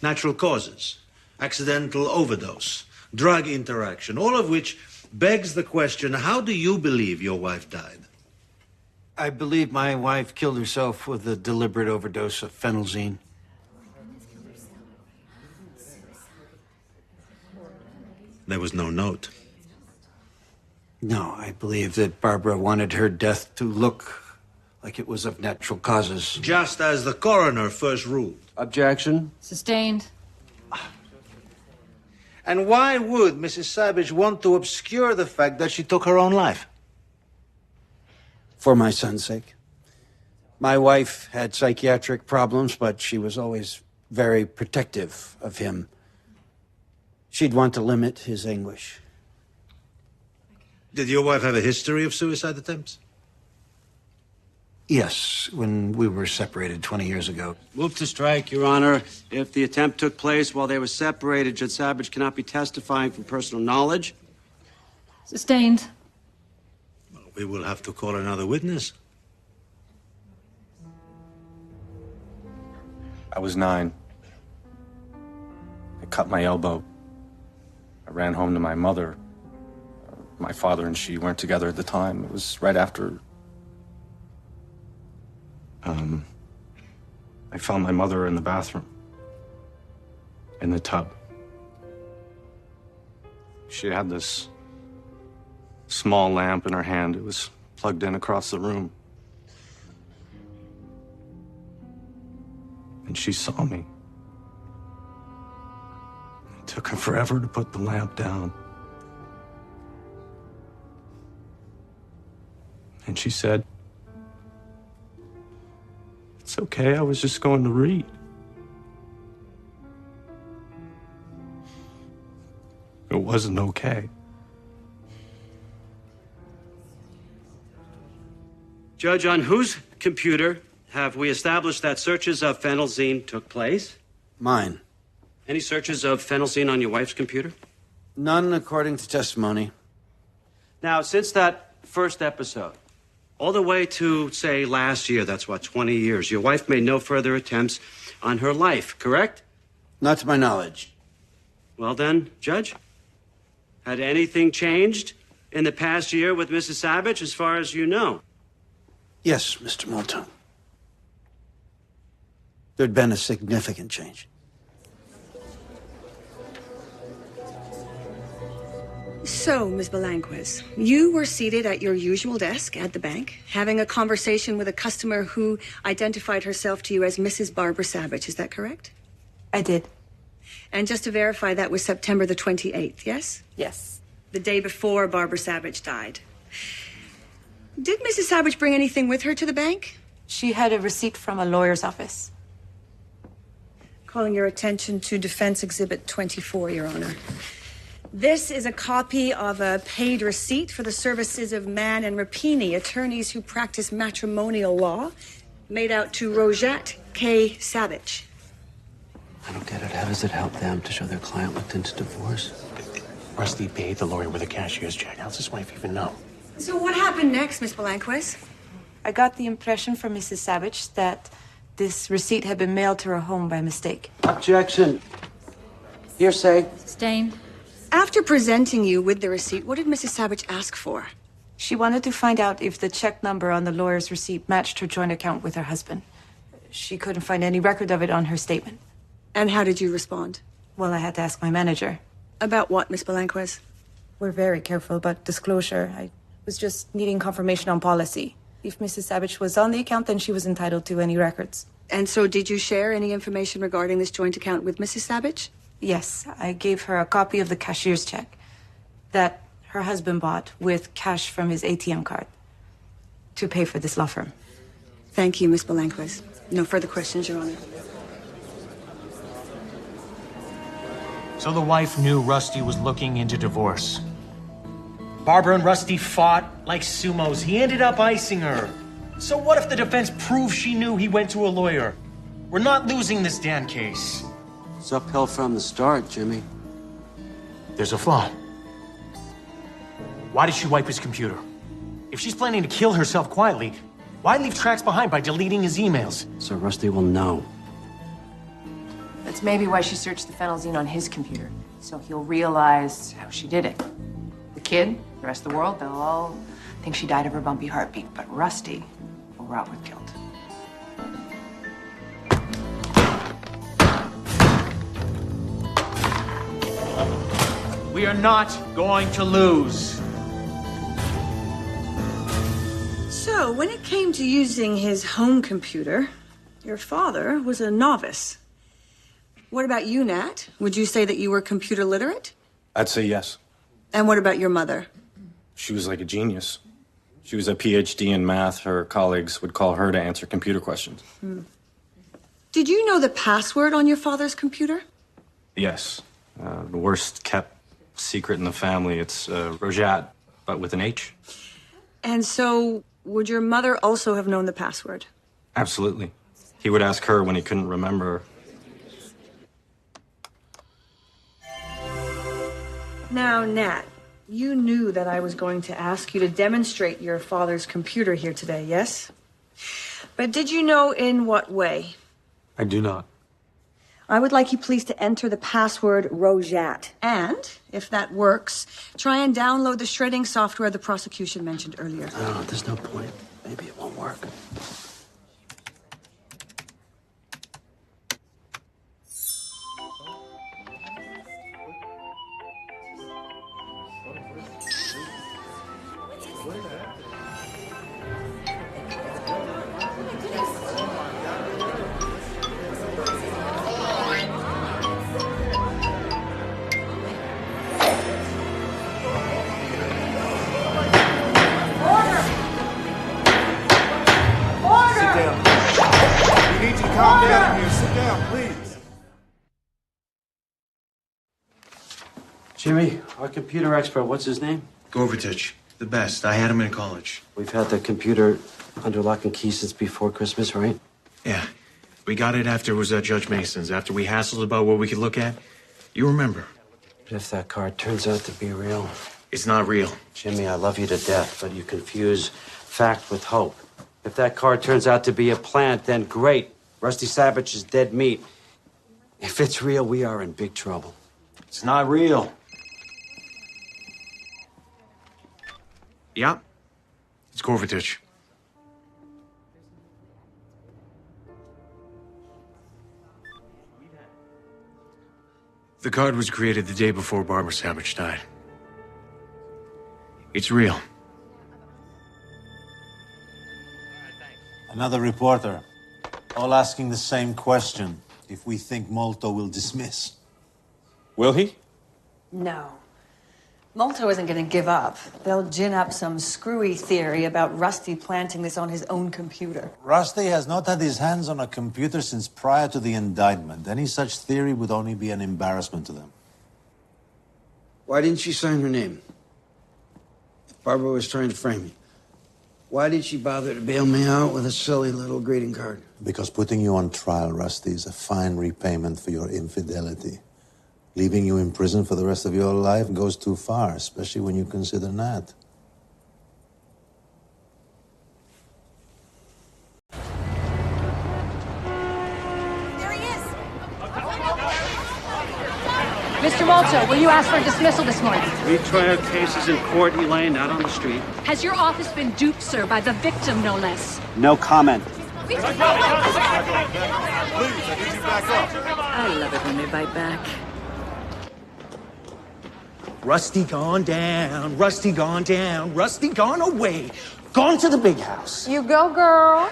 Natural causes, accidental overdose, drug interaction, all of which begs the question, how do you believe your wife died? I believe my wife killed herself with a deliberate overdose of phenelzine. There was no note. No, I believe that Barbara wanted her death to look like it was of natural causes. Just as the coroner first ruled. Objection. Sustained. And why would Mrs. Savage want to obscure the fact that she took her own life? For my son's sake. My wife had psychiatric problems, but she was always very protective of him. She'd want to limit his anguish. Did your wife have a history of suicide attempts? Yes, when we were separated 20 years ago. Move to strike, Your Honor. If the attempt took place while they were separated, Judge Savage cannot be testifying from personal knowledge. Sustained. We will have to call another witness. I was 9. I cut my elbow. I ran home to my mother. My father and she weren't together at the time. It was right after... I found my mother in the bathroom. In the tub. She had this small lamp in her hand. It was plugged in across the room. And she saw me. It took her forever to put the lamp down. And she said, "It's okay, I was just going to read." It wasn't okay. Judge, on whose computer have we established that searches of phenelzine took place? Mine. Any searches of phenelzine on your wife's computer? None according to testimony. Now, since that first episode, all the way to, say, last year, that's what, 20 years, your wife made no further attempts on her life, correct? Not to my knowledge. Well then, Judge, had anything changed in the past year with Mrs. Savage, as far as you know? Yes, Mr. Moulton. There'd been a significant change. So, Ms. Belanquez, you were seated at your usual desk at the bank, having a conversation with a customer who identified herself to you as Mrs. Barbara Savage. Is that correct? I did. And just to verify, that was September the 28th, yes? Yes. The day before Barbara Savage died. Did Mrs. Savage bring anything with her to the bank? She had a receipt from a lawyer's office. Calling your attention to Defense Exhibit 24, Your Honor. This is a copy of a paid receipt for the services of Mann and Rapini, attorneys who practice matrimonial law, made out to Rojette K. Savage. I don't get it. How does it help them to show their client looked into divorce? Rusty paid the lawyer with a cashier's check. How's his wife even know? So what happened next, Miss Belanquez? I got the impression from Mrs. Savage that this receipt had been mailed to her home by mistake. Objection. Hearsay. Sustained. After presenting you with the receipt, what did Mrs. Savage ask for? She wanted to find out if the check number on the lawyer's receipt matched her joint account with her husband. She couldn't find any record of it on her statement. And how did you respond? Well, I had to ask my manager. About what, Miss Belanquez? We're very careful about disclosure. I was just needing confirmation on policy. If Mrs. Savage was on the account, then she was entitled to any records. And so did you share any information regarding this joint account with Mrs. Savage? Yes, I gave her a copy of the cashier's check that her husband bought with cash from his ATM card to pay for this law firm. Thank you, Miss Belanquez. No further questions, Your Honor. So the wife knew Rusty was looking into divorce. Barbara and Rusty fought like sumos. He ended up icing her. So what if the defense proves she knew he went to a lawyer? We're not losing this damn case. It's uphill from the start, Jimmy. There's a flaw. Why did she wipe his computer? If she's planning to kill herself quietly, why leave tracks behind by deleting his emails? So Rusty will know. That's maybe why she searched the phenelzine on his computer, so he'll realize how she did it. The kid, the rest of the world, they'll all think she died of her bumpy heartbeat, but Rusty will rot with guilt. We are not going to lose. So, when it came to using his home computer, your father was a novice. What about you, Nat? Would you say that you were computer literate? I'd say yes. And what about your mother? She was like a genius. She was a PhD in math. Her colleagues would call her to answer computer questions. Did you know the password on your father's computer? Yes. The worst kept secret in the family. It's Rojat, but with an H. And so, would your mother also have known the password? Absolutely. He would ask her when he couldn't remember. Now, Nat, you knew that I was going to ask you to demonstrate your father's computer here today, yes? But did you know in what way? I do not. I would like you please to enter the password Rojat. And, if that works, try and download the shredding software the prosecution mentioned earlier. No, there's no point. Maybe it won't work. Calm down here. Sit down, please. Jimmy, our computer expert, what's his name? Gorbatich, the best. I had him in college. We've had the computer under lock and key since before Christmas, right? Yeah. We got it after it was at Judge Mason's, after we hassled about what we could look at. You remember. But if that card turns out to be real... It's not real. Jimmy, I love you to death, but you confuse fact with hope. If that card turns out to be a plant, then great. Rusty Savage is dead meat. If it's real, we are in big trouble. It's not real. Yeah. It's Gorbatich. The card was created the day before Barbara Savage died. It's real. Another reporter, all asking the same question. If we think Molto will dismiss. Will he? No. Molto isn't going to give up. They'll gin up some screwy theory about Rusty planting this on his own computer. Rusty has not had his hands on a computer since prior to the indictment. Any such theory would only be an embarrassment to them. Why didn't she sign her name? If Barbara was trying to frame me, why did she bother to bail me out with a silly little greeting card? Because putting you on trial, Rusty, is a fine repayment for your infidelity. Leaving you in prison for the rest of your life goes too far, especially when you consider Nat. There he is! Mr. Malto, will you ask for a dismissal this morning? Retrial cases in court, Elaine, not on the street. Has your office been duped, sir, by the victim, no less? No comment. Please, I I love it when they bite back. Rusty gone down, Rusty gone down, Rusty gone away, gone to the big house. You go, girl.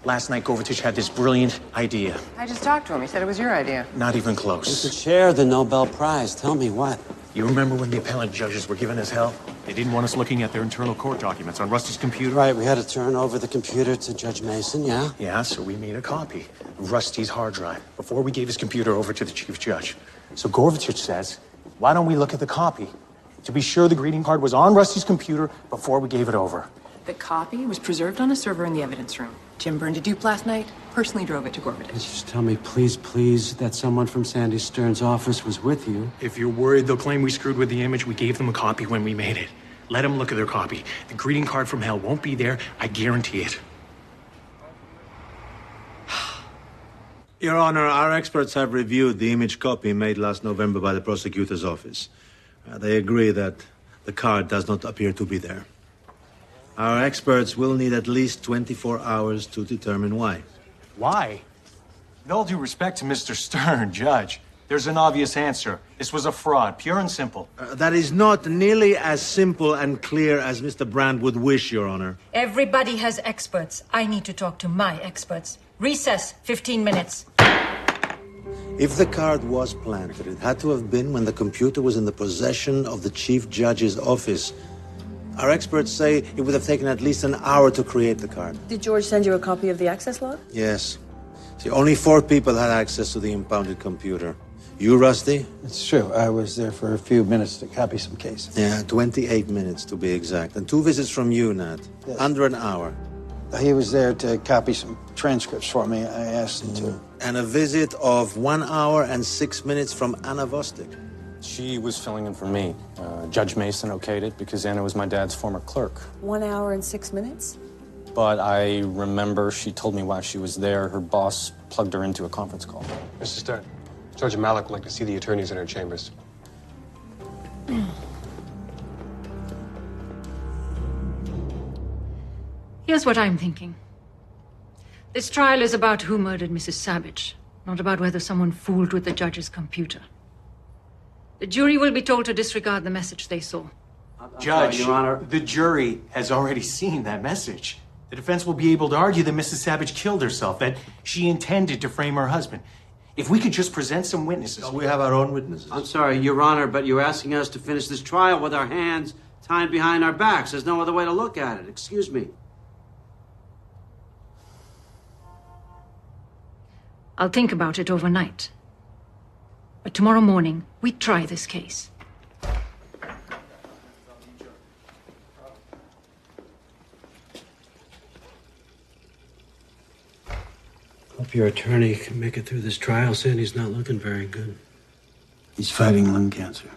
Last night, Govardich had this brilliant idea. I just talked to him. He said it was your idea. Not even close. To share the Nobel Prize. Tell me what. You remember when the appellate judges were giving us hell? They didn't want us looking at their internal court documents on Rusty's computer. Right, we had to turn over the computer to Judge Mason, yeah? Yeah, so we made a copy of Rusty's hard drive before we gave his computer over to the chief judge. So Govardich says, why don't we look at the copy to be sure the greeting card was on Rusty's computer before we gave it over? The copy was preserved on a server in the evidence room. Jim burned a dupe last night, personally drove it to Gorbachev. Just tell me, please, please, that someone from Sandy Stern's office was with you. If you're worried they'll claim we screwed with the image, we gave them a copy when we made it. Let them look at their copy. The greeting card from hell won't be there, I guarantee it. Your Honor, our experts have reviewed the image copy made last November by the prosecutor's office. They agree that the card does not appear to be there. Our experts will need at least 24 hours to determine why. Why? With all due respect to Mr. Stern, Judge, there's an obvious answer. This was a fraud, pure and simple. That is not nearly as simple and clear as Mr. Brand would wish, Your Honor. Everybody has experts. I need to talk to my experts. Recess, 15 minutes. If the card was planted, it had to have been when the computer was in the possession of the Chief Judge's office. Our experts say it would have taken at least an hour to create the card. Did George send you a copy of the access log? Yes. See, only 4 people had access to the impounded computer. You, Rusty? It's true. I was there for a few minutes to copy some cases. Yeah, 28 minutes to be exact. And 2 visits from you, Nat. Yes. Under an hour. He was there to copy some transcripts for me. I asked him to. And a visit of 1 hour and 6 minutes from Anna Vostok. She was filling in for me. Judge Mason okayed it because Anna was my dad's former clerk. 1 hour and 6 minutes? But I remember she told me while she was there, her boss plugged her into a conference call. Mr. Stern, Judge Malik would like to see the attorneys in her chambers. Here's what I'm thinking. This trial is about who murdered Mrs. Savage, not about whether someone fooled with the judge's computer. The jury will be told to disregard the message they saw. Judge, Your Honor. the jury has already seen that message. The defense will be able to argue that Mrs. Savage killed herself, that she intended to frame her husband. If we could just present some witnesses. We have our own witnesses. I'm sorry, Your Honor, but you're asking us to finish this trial with our hands tied behind our backs. There's no other way to look at it. Excuse me. I'll think about it overnight. But tomorrow morning, we try this case. Hope your attorney can make it through this trial. Sandy's not looking very good. He's fighting lung cancer.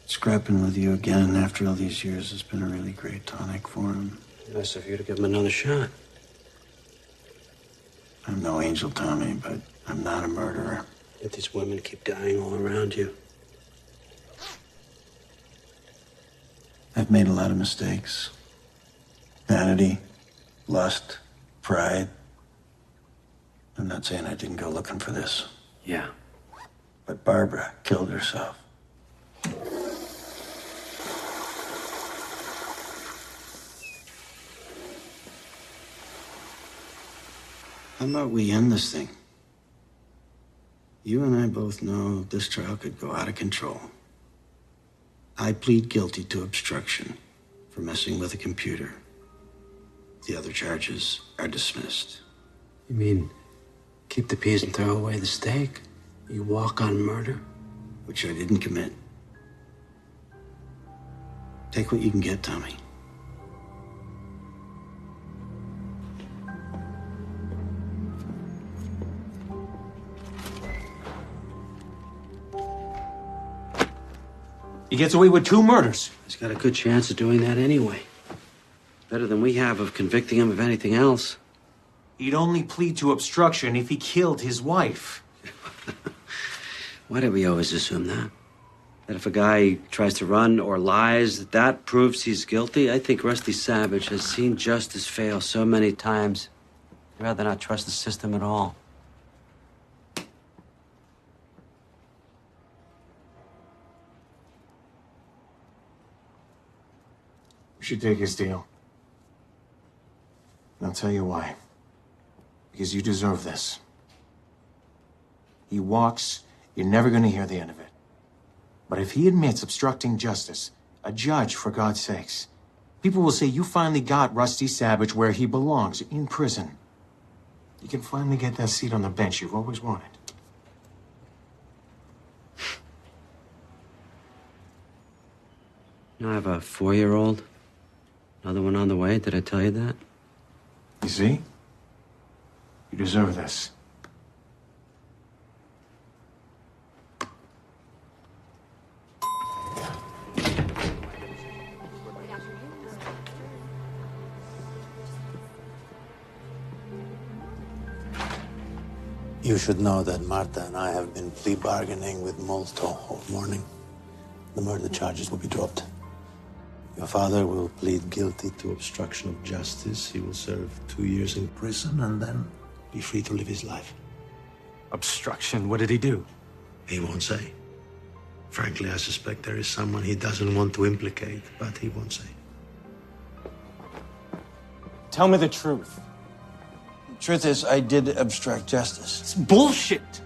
Scrapping with you again after all these years has been a really great tonic for him. Nice of you to give him another shot. I'm no angel, Tommy, but I'm not a murderer. Yet these women keep dying all around you. I've made a lot of mistakes. Vanity, lust, pride. I'm not saying I didn't go looking for this. Yeah. But Barbara killed herself. How about we end this thing? You and I both know this trial could go out of control. I plead guilty to obstruction for messing with a computer. The other charges are dismissed. You mean keep the peas and throw away the steak? You walk on murder? Which I didn't commit. Take what you can get, Tommy. He gets away with 2 murders. He's got a good chance of doing that anyway. Better than we have of convicting him of anything else. He'd only plead to obstruction if he killed his wife. Why did we always assume that? That if a guy tries to run or lies, that proves he's guilty? I think Rusty Savage has seen justice fail so many times. I'd rather not trust the system at all. should take his deal. And I'll tell you why. Because you deserve this. He walks, you're never gonna hear the end of it. But if he admits obstructing justice, a judge, for God's sakes, people will say you finally got Rusty Savage where he belongs, in prison. You can finally get that seat on the bench you've always wanted. You know, I have a 4-year-old. Another one on the way. Did I tell you that? You see? You deserve this. You should know that Marta and I have been plea bargaining with Molto all morning. The murder charges will be dropped. Your father will plead guilty to obstruction of justice. He will serve 2 years in prison and then be free to live his life. Obstruction? What did he do? He won't say. Frankly, I suspect there is someone he doesn't want to implicate, but he won't say. Tell me the truth. Truth is, I did obstruct justice. It's bullshit.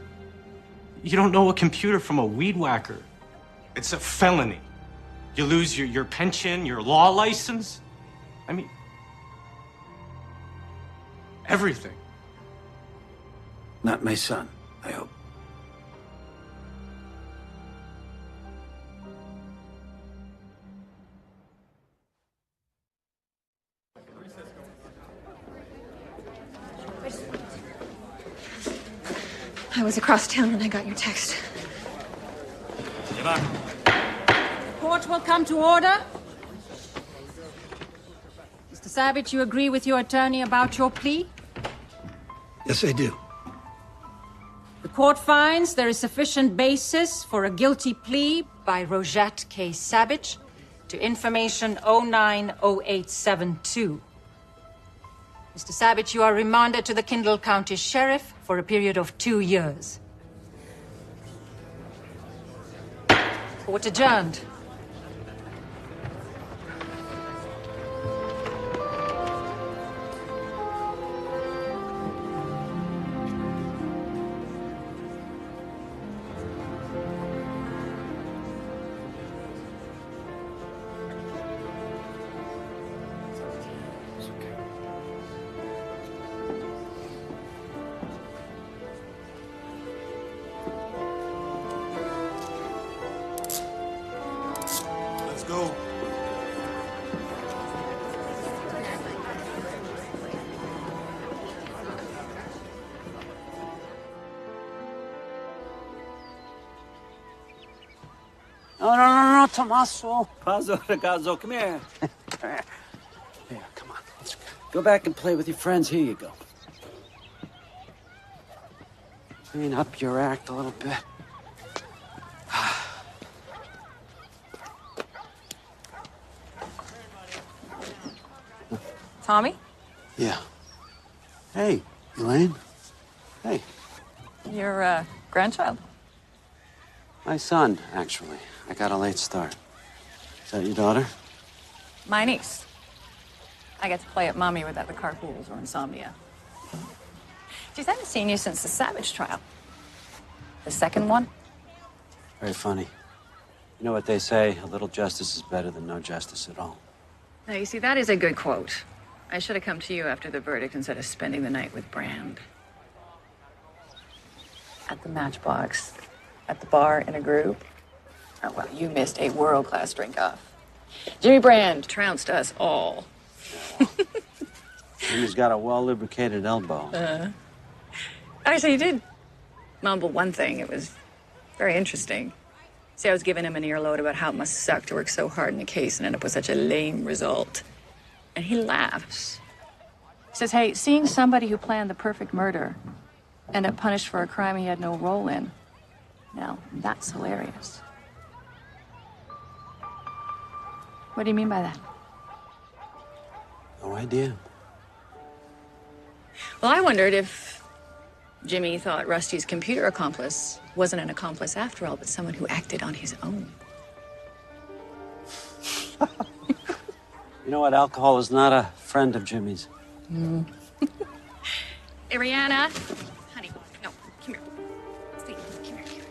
You don't know a computer from a weed whacker. It's a felony. You lose your pension, your law license. I mean, everything. Not my son, I hope. I was across town when I got your text. Court will come to order. Mr. Savage, you agree with your attorney about your plea? Yes, I do. The court finds there is sufficient basis for a guilty plea by Rojette K. Savage to information 090872. Mr. Savage, you are remanded to the Kendall County Sheriff for a period of 2 years. Court adjourned. Let's go. No, Tommaso. Pazzo, ragazzo, come here. Here, come on. Let's go back and play with your friends. Here you go. Clean up your act a little bit. Tommy? Yeah. Hey, Elaine. Hey. Your grandchild? My son, actually. I got a late start. Is that your daughter? My niece. I get to play at mommy without the carpools or insomnia. Geez, I haven't seen you since the Savage trial. The second one? Very funny. You know what they say, a little justice is better than no justice at all. Now, you see, that is a good quote. I should have come to you after the verdict instead of spending the night with Brand. At the Matchbox. At the bar in a group. Oh, well, you missed a world-class drink-off. Jimmy Brand trounced us all. Jimmy's got a well-lubricated elbow. Actually, he did mumble one thing. It was very interesting. See, I was giving him an earload about how it must suck to work so hard in a case and end up with such a lame result. And he laughs. He says, hey, seeing somebody who planned the perfect murder end up punished for a crime he had no role in, now, that's hilarious. What do you mean by that? No idea. Well, I wondered if Jimmy thought Rusty's computer accomplice wasn't an accomplice after all, but someone who acted on his own. You know what? Alcohol is not a friend of Jimmy's. Ariana. Honey, no, come here. Steve, come here.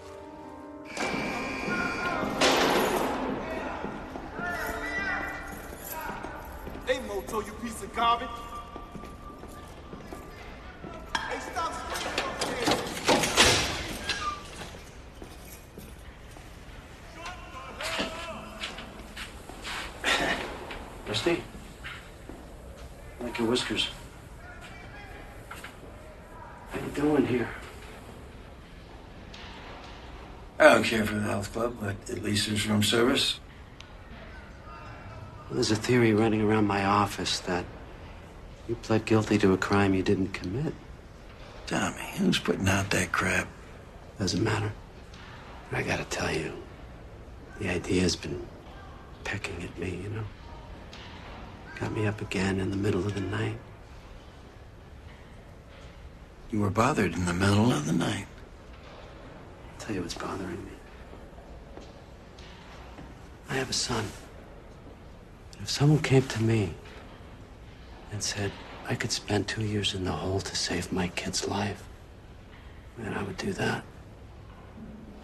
Hey, Moto, you piece of garbage. Hey, stop screaming up there. Rusty? I like your whiskers. How you doing here? I don't care for the health club, but at least there's room service. Well, there's a theory running around my office that you pled guilty to a crime you didn't commit. Tommy, who's putting out that crap? Doesn't matter. But I gotta tell you, the idea's been pecking at me, you know? Got me up again in the middle of the night. You were bothered in the middle of the night. I'll tell you what's bothering me. I have a son. If someone came to me and said I could spend 2 years in the hole to save my kid's life, then I would do that.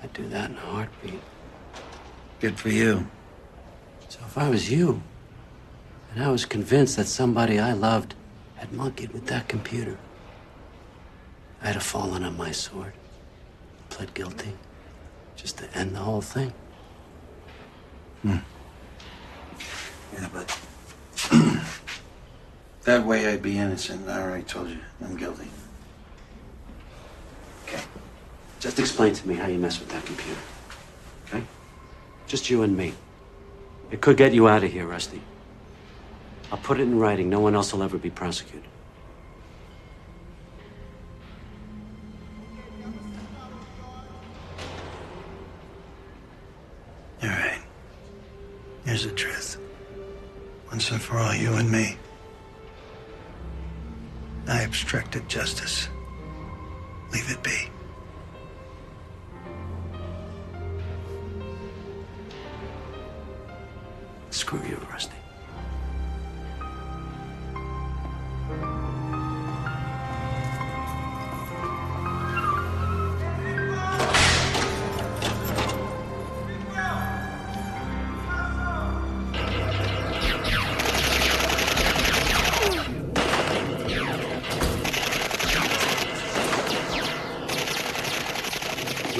I'd do that in a heartbeat. Good for you. So if I was you, and I was convinced that somebody I loved had monkeyed with that computer, I'd have fallen on my sword, pled guilty, just to end the whole thing. Yeah, but that way I'd be innocent. I already told you, I'm guilty. Okay. Just explain to me how you mess with that computer. Okay? Just you and me. It could get you out of here, Rusty. I'll put it in writing. No one else will ever be prosecuted. All right. Here's the truth. Once and for all, you and me. I obstructed justice. Leave it be. Screw you, Rusty.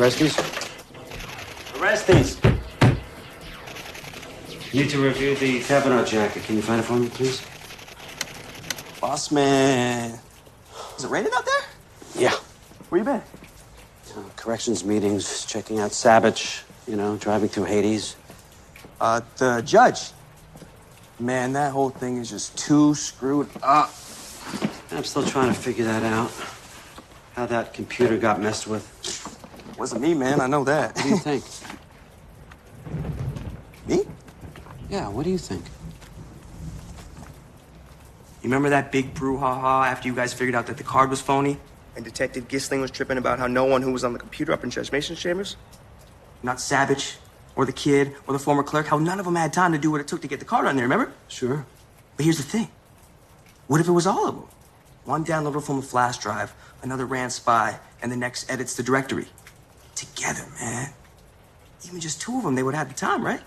Arresties? Arresties! Need to review the Kavanaugh jacket. Can you find it for me, please? Boss man. Is it raining out there? Yeah. Where you been? Corrections meetings, checking out Savage, you know, driving through Hades. The judge. Man, that whole thing is just too screwed up. I'm still trying to figure that out. How that computer got messed with. Wasn't me, man. I know that. What do you think? Me? Yeah, what do you think? You remember that big brouhaha after you guys figured out that the card was phony? And Detective Gisling was tripping about how no one who was on the computer up in Judge Mason's chambers? Not Savage, or the kid, or the former clerk, how none of them had time to do what it took to get the card on there, remember? Sure. But here's the thing. What if it was all of them? One downloaded from a flash drive, another ran spy, and the next edits the directory. Together, man. Even just two of them, they would have the time, right?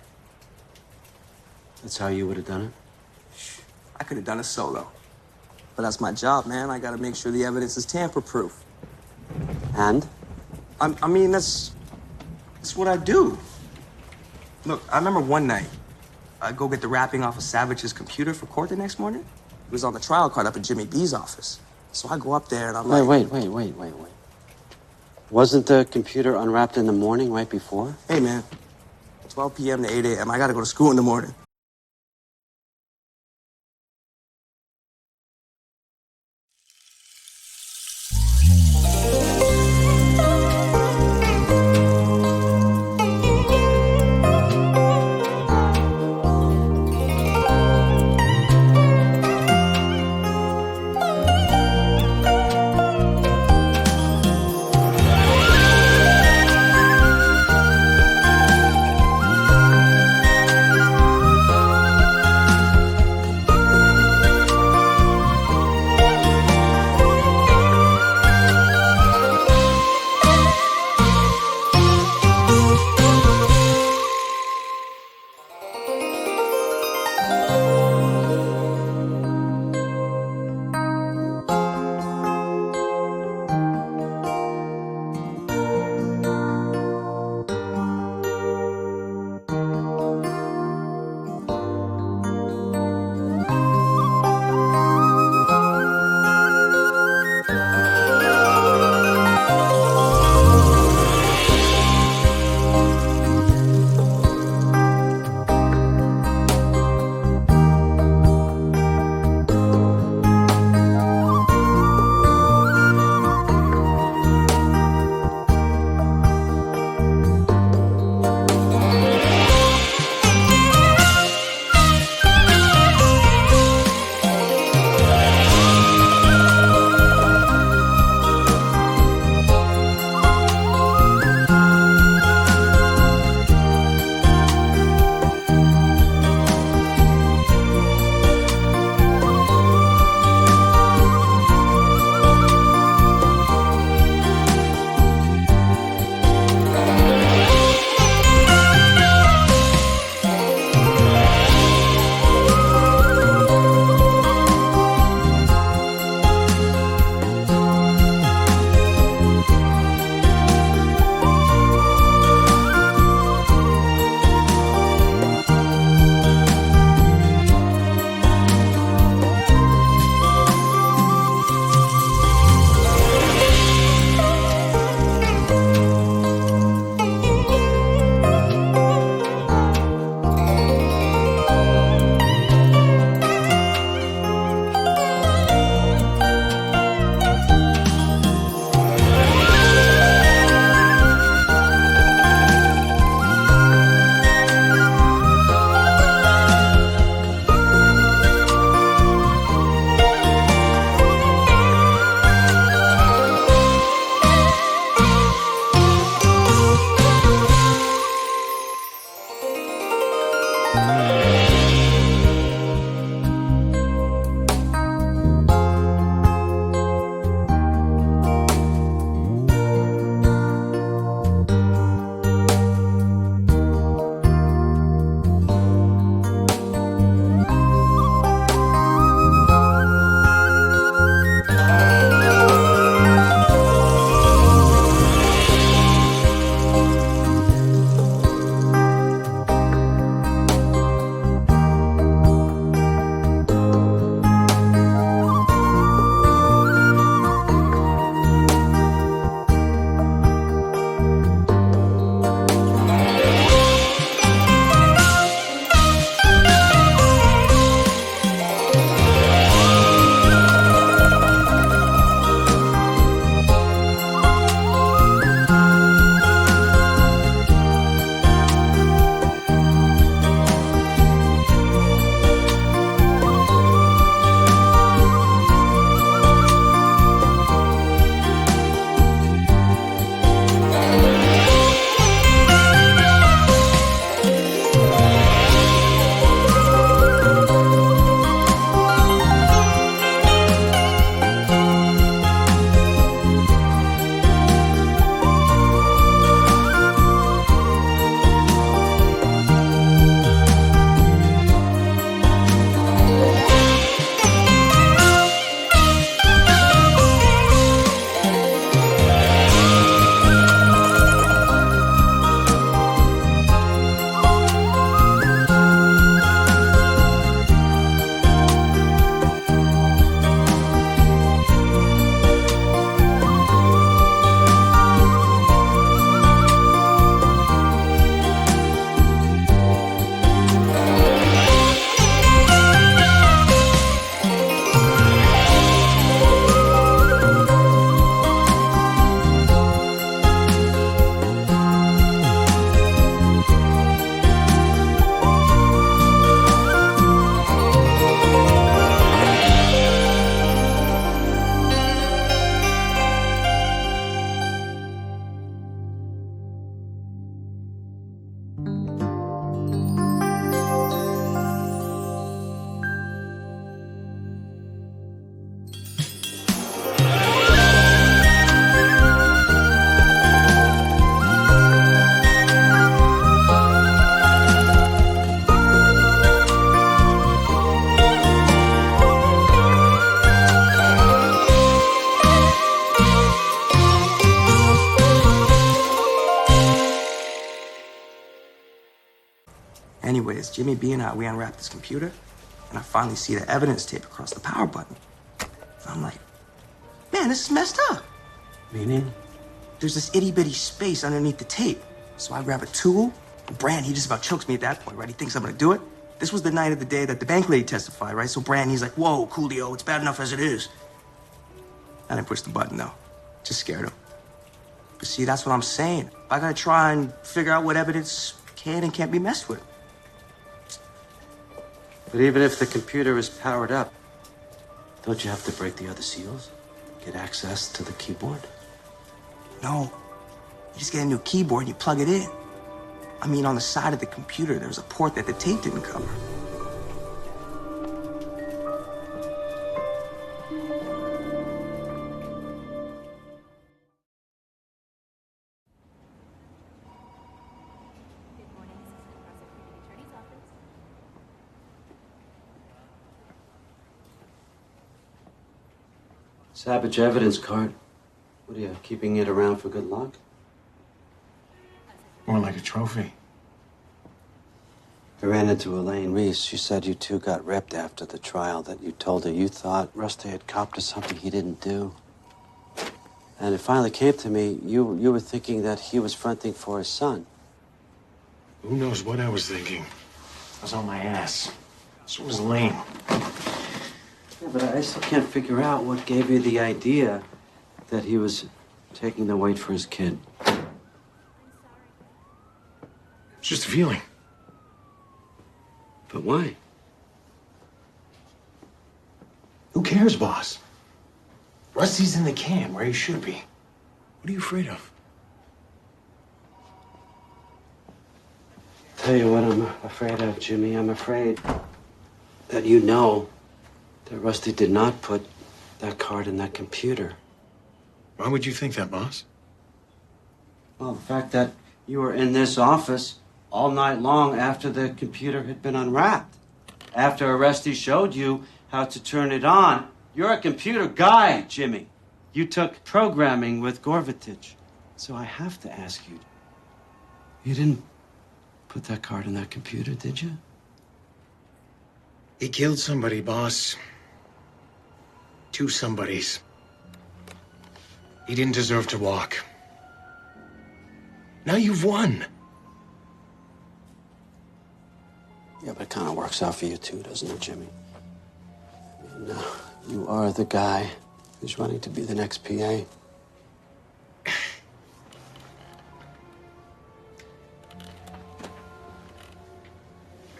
That's how you would have done it? I could have done it solo. But that's my job, man. I gotta make sure the evidence is tamper-proof. And? I mean, that's what I do. Look, I remember one night, I'd go get the wrapping off of Savage's computer for court the next morning. It was on the trial card up at Jimmy B's office. So I go up there and I'm like... Wait. Wasn't the computer unwrapped in the morning right before? Hey, man. 12 p.m. to 8 a.m. I gotta go to school in the morning. Jimmy B and I, we unwrapped this computer, and I finally see the evidence tape across the power button. And I'm like, man, this is messed up. Meaning? There's this itty-bitty space underneath the tape. So I grab a tool, and Brand, he just about chokes me at that point, right? He thinks I'm gonna do it. This was the night of the day that the bank lady testified, right? So Brand, he's like, whoa, Coolio, it's bad enough as it is. I didn't push the button, though. Just scared him. But see, that's what I'm saying. I gotta try and figure out what evidence can and can't be messed with. But even if the computer is powered up, don't you have to break the other seals? Get access to the keyboard? No. You just get a new keyboard and you plug it in. I mean, on the side of the computer, there's a port that the tape didn't cover. Savage evidence card. What are you, keeping it around for good luck? More like a trophy. I ran into Elaine Reese. She said you two got ripped after the trial, that you told her you thought Rusty had copped to something he didn't do. And it finally came to me, you were thinking that he was fronting for his son. Who knows what I was thinking? I was on my ass. So was Lane. Yeah, but I still can't figure out what gave you the idea that he was taking the weight for his kid. It's just a feeling. But why? Who cares, boss? Rusty's in the can where he should be. What are you afraid of? Tell you what I'm afraid of, Jimmy. I'm afraid that you know that Rusty did not put that card in that computer. Why would you think that, boss? Well, the fact that you were in this office all night long after the computer had been unwrapped. After Rusty showed you how to turn it on. You're a computer guy, Jimmy. You took programming with Gorvatich. So I have to ask you, you didn't put that card in that computer, did you? He killed somebody, boss. 2 somebodies. He didn't deserve to walk. Now you've won. Yeah, but it kind of works out for you too, doesn't it, Jimmy? I mean, you are the guy who's running to be the next PA.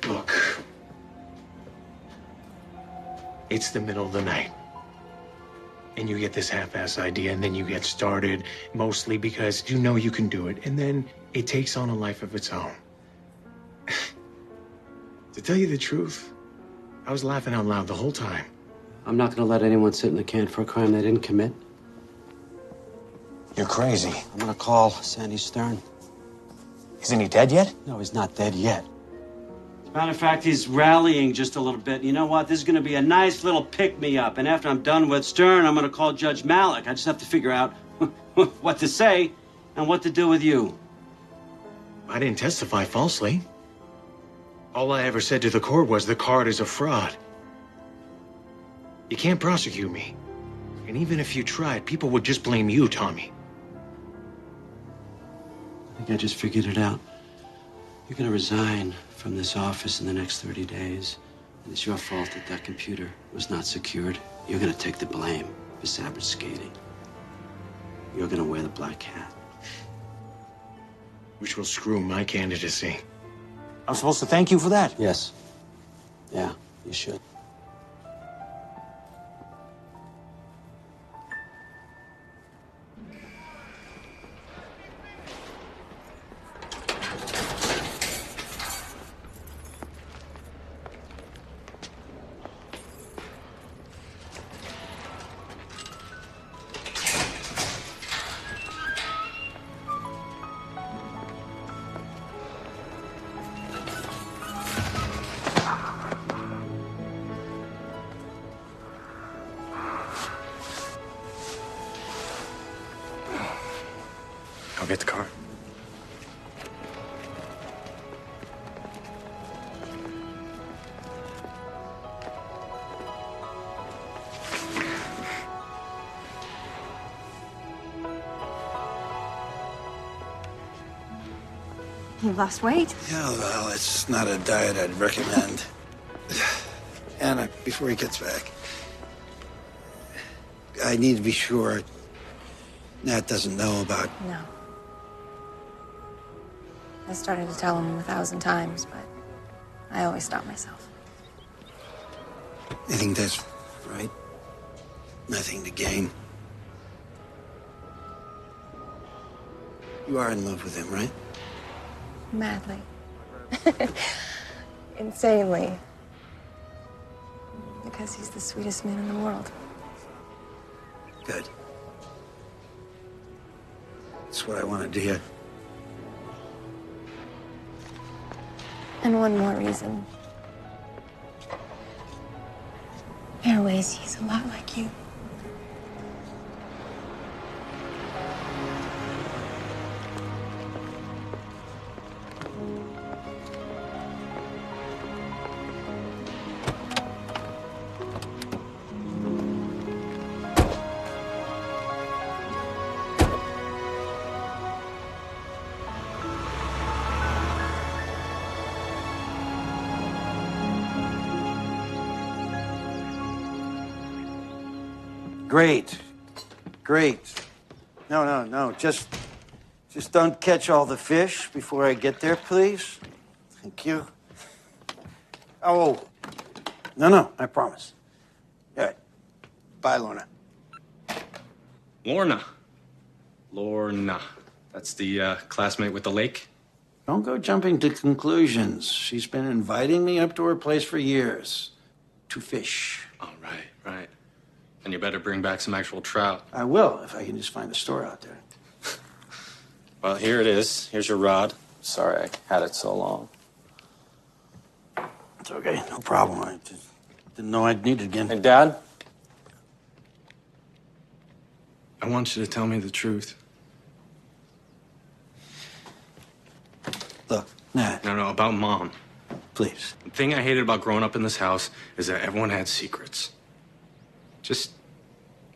Look. It's the middle of the night. And you get this half-ass idea, and then you get started, mostly because you know you can do it, and then it takes on a life of its own. To tell you the truth, I was laughing out loud the whole time. I'm not gonna let anyone sit in the can for a crime they didn't commit. You're crazy. I'm gonna call Sandy Stern. Isn't he dead yet? No, he's not dead yet. As a matter of fact, he's rallying just a little bit. You know what? This is going to be a nice little pick-me-up. And after I'm done with Stern, I'm going to call Judge Malik. I just have to figure out what to say and what to do with you. I didn't testify falsely. All I ever said to the court was the card is a fraud. You can't prosecute me. And even if you tried, people would just blame you, Tommy. I think I just figured it out. You're going to resign from this office in the next 30 days. And it's your fault that that computer was not secured. You're going to take the blame for Savage skating. You're going to wear the black hat. Which will screw my candidacy. I'm supposed to thank you for that? Yes. Yeah, you should. I'll get the car. You've lost weight. Yeah, well, it's not a diet I'd recommend. Anna, before he gets back, I need to be sure Nat doesn't know about... No. I started to tell him 1,000 times, but I always stop myself. You think that's right? Nothing to gain. You are in love with him, right? Madly. Insanely. Because he's the sweetest man in the world. Good. That's what I wanted to hear. And one more reason. Airways, he's a lot like you. Great. Great. No. Just don't catch all the fish before I get there, please. Thank you. Oh, no, I promise. All right. Bye, Lorna. Lorna. That's the classmate with the lake? Don't go jumping to conclusions. She's been inviting me up to her place for years. To fish. Oh, right. And you better bring back some actual trout. I will, if I can just find a store out there. Well, here it is. Here's your rod. Sorry I had it so long. It's okay, no problem. I just didn't know I'd need it again. Hey, Dad? I want you to tell me the truth. Look, Nat. No, about Mom. Please. The thing I hated about growing up in this house is that everyone had secrets. Just,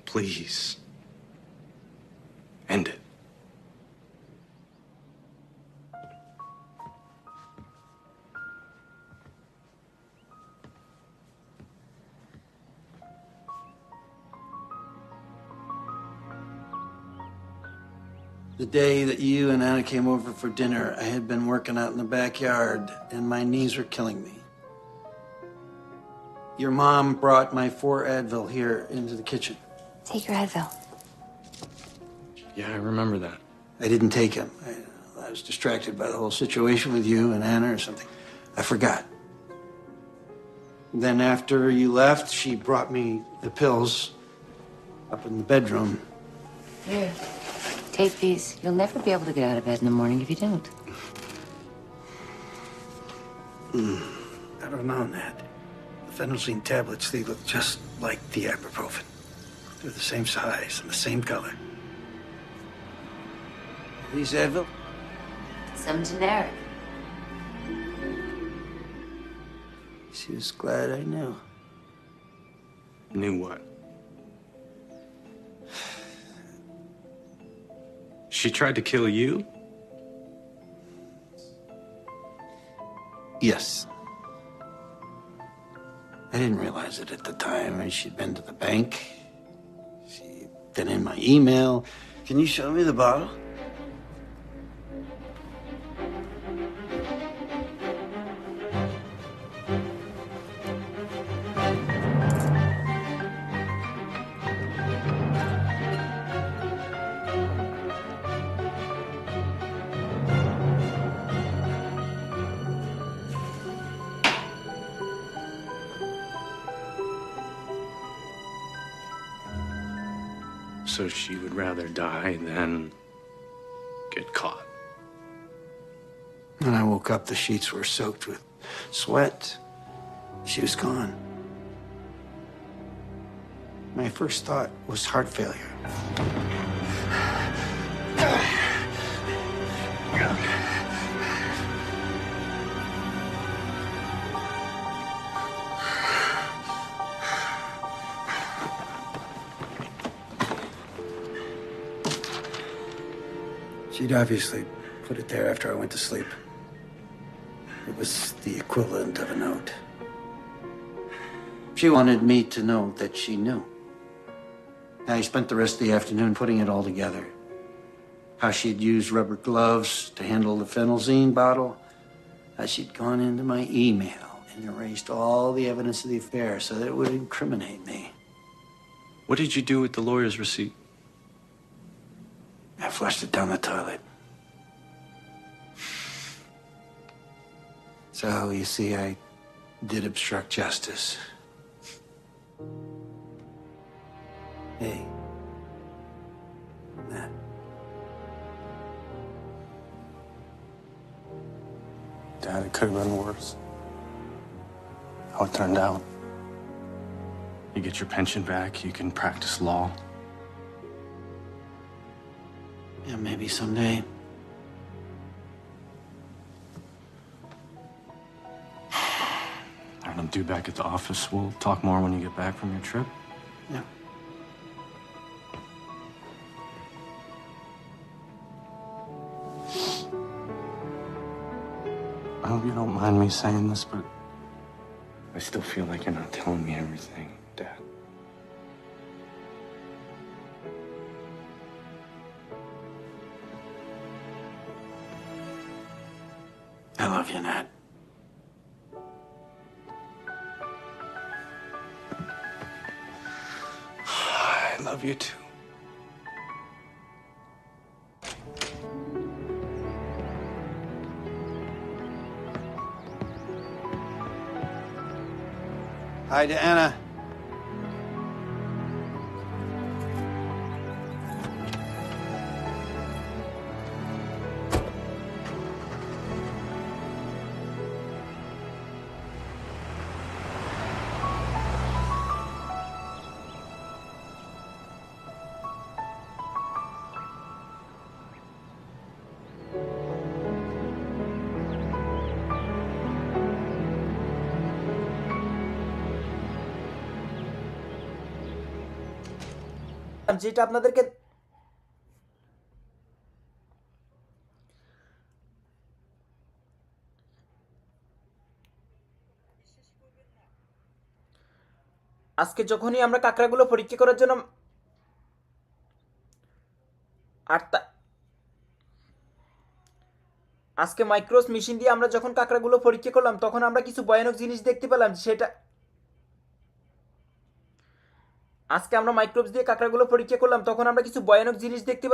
please, end it. The day that you and Anna came over for dinner, I had been working out in the backyard, and my knees were killing me. Your mom brought my 4 Advil here into the kitchen. Take your Advil. Yeah, I remember that. I didn't take him. I was distracted by the whole situation with you and Anna or something. I forgot. Then after you left, she brought me the pills up in the bedroom. Here, take these. You'll never be able to get out of bed in the morning if you don't. I don't know, Nat. The phenosine tablets, they look just like the ibuprofen. They're the same size and the same color. These Advil? Some generic. She was glad I knew. Knew what? She tried to kill you? Yes. I didn't realize it at the time. I mean, she'd been to the bank. She'd been in my email. Can you show me the bottle? So she would rather die than get caught. When I woke up, the sheets were soaked with sweat. She was gone. My first thought was heart failure. She'd obviously put it there after I went to sleep. It was the equivalent of a note. She wanted me to know that she knew. I spent the rest of the afternoon putting it all together. How she'd used rubber gloves to handle the phenelzine bottle. How she'd gone into my email and erased all the evidence of the affair so that it would incriminate me. What did you do with the lawyer's receipt? I flushed it down the toilet. So, you see, I did obstruct justice. Hey. Matt. Dad, it could have been worse. How it turned out. You get your pension back, you can practice law. Yeah, maybe someday. I'm due back at the office. We'll talk more when you get back from your trip. Yeah. I hope you don't mind me saying this, but I still feel like you're not telling me everything, Dad. I love you, Nat. I love you too. Hi to Anna. যেটা আপনাদেরকে আজকে যখনই আমরা কাঁকড়াগুলো পরীক্ষা করার জন্য আজকে মাইক্রোস machine দিয়ে আমরা যখন কাঁকড়াগুলো পরীক্ষা করলাম তখন আমরা কিছু ভয়ানক জিনিস দেখতে পেলাম সেটা আজকে আমরা মাইক্রোবস দিয়ে কাঁকড়াগুলো পরীক্ষা করলাম তখন আমরা কিছু ভয়ানক জিনিস দেখতে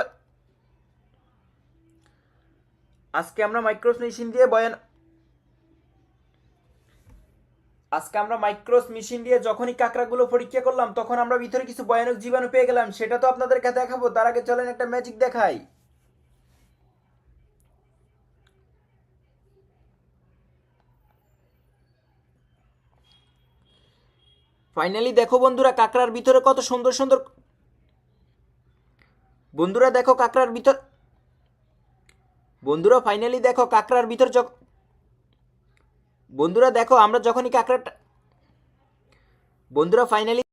আজকে আমরা মাইক্রোস মেশিন দিয়ে যখনই কাঁকড়াগুলো পরীক্ষা করলাম তখন আমরা ভিতরে কিছু ভয়ানক জীবাণু পেয়ে গেলাম সেটা তো আপনাদেরকে দেখাবো তার আগে চলেন একটা ম্যাজিক দেখাই ফাইনালি দেখো বন্ধুরা কাঁকড়ার ভিতরে কত সুন্দর সুন্দর বন্ধুরা দেখো কাঁকড়ার ভিতর বন্ধুরা ফাইনালি দেখো কাঁকড়ার ভিতর বন্ধুরা দেখো আমরা যখনই কাঁকড়াটা বন্ধুরা ফাইনালি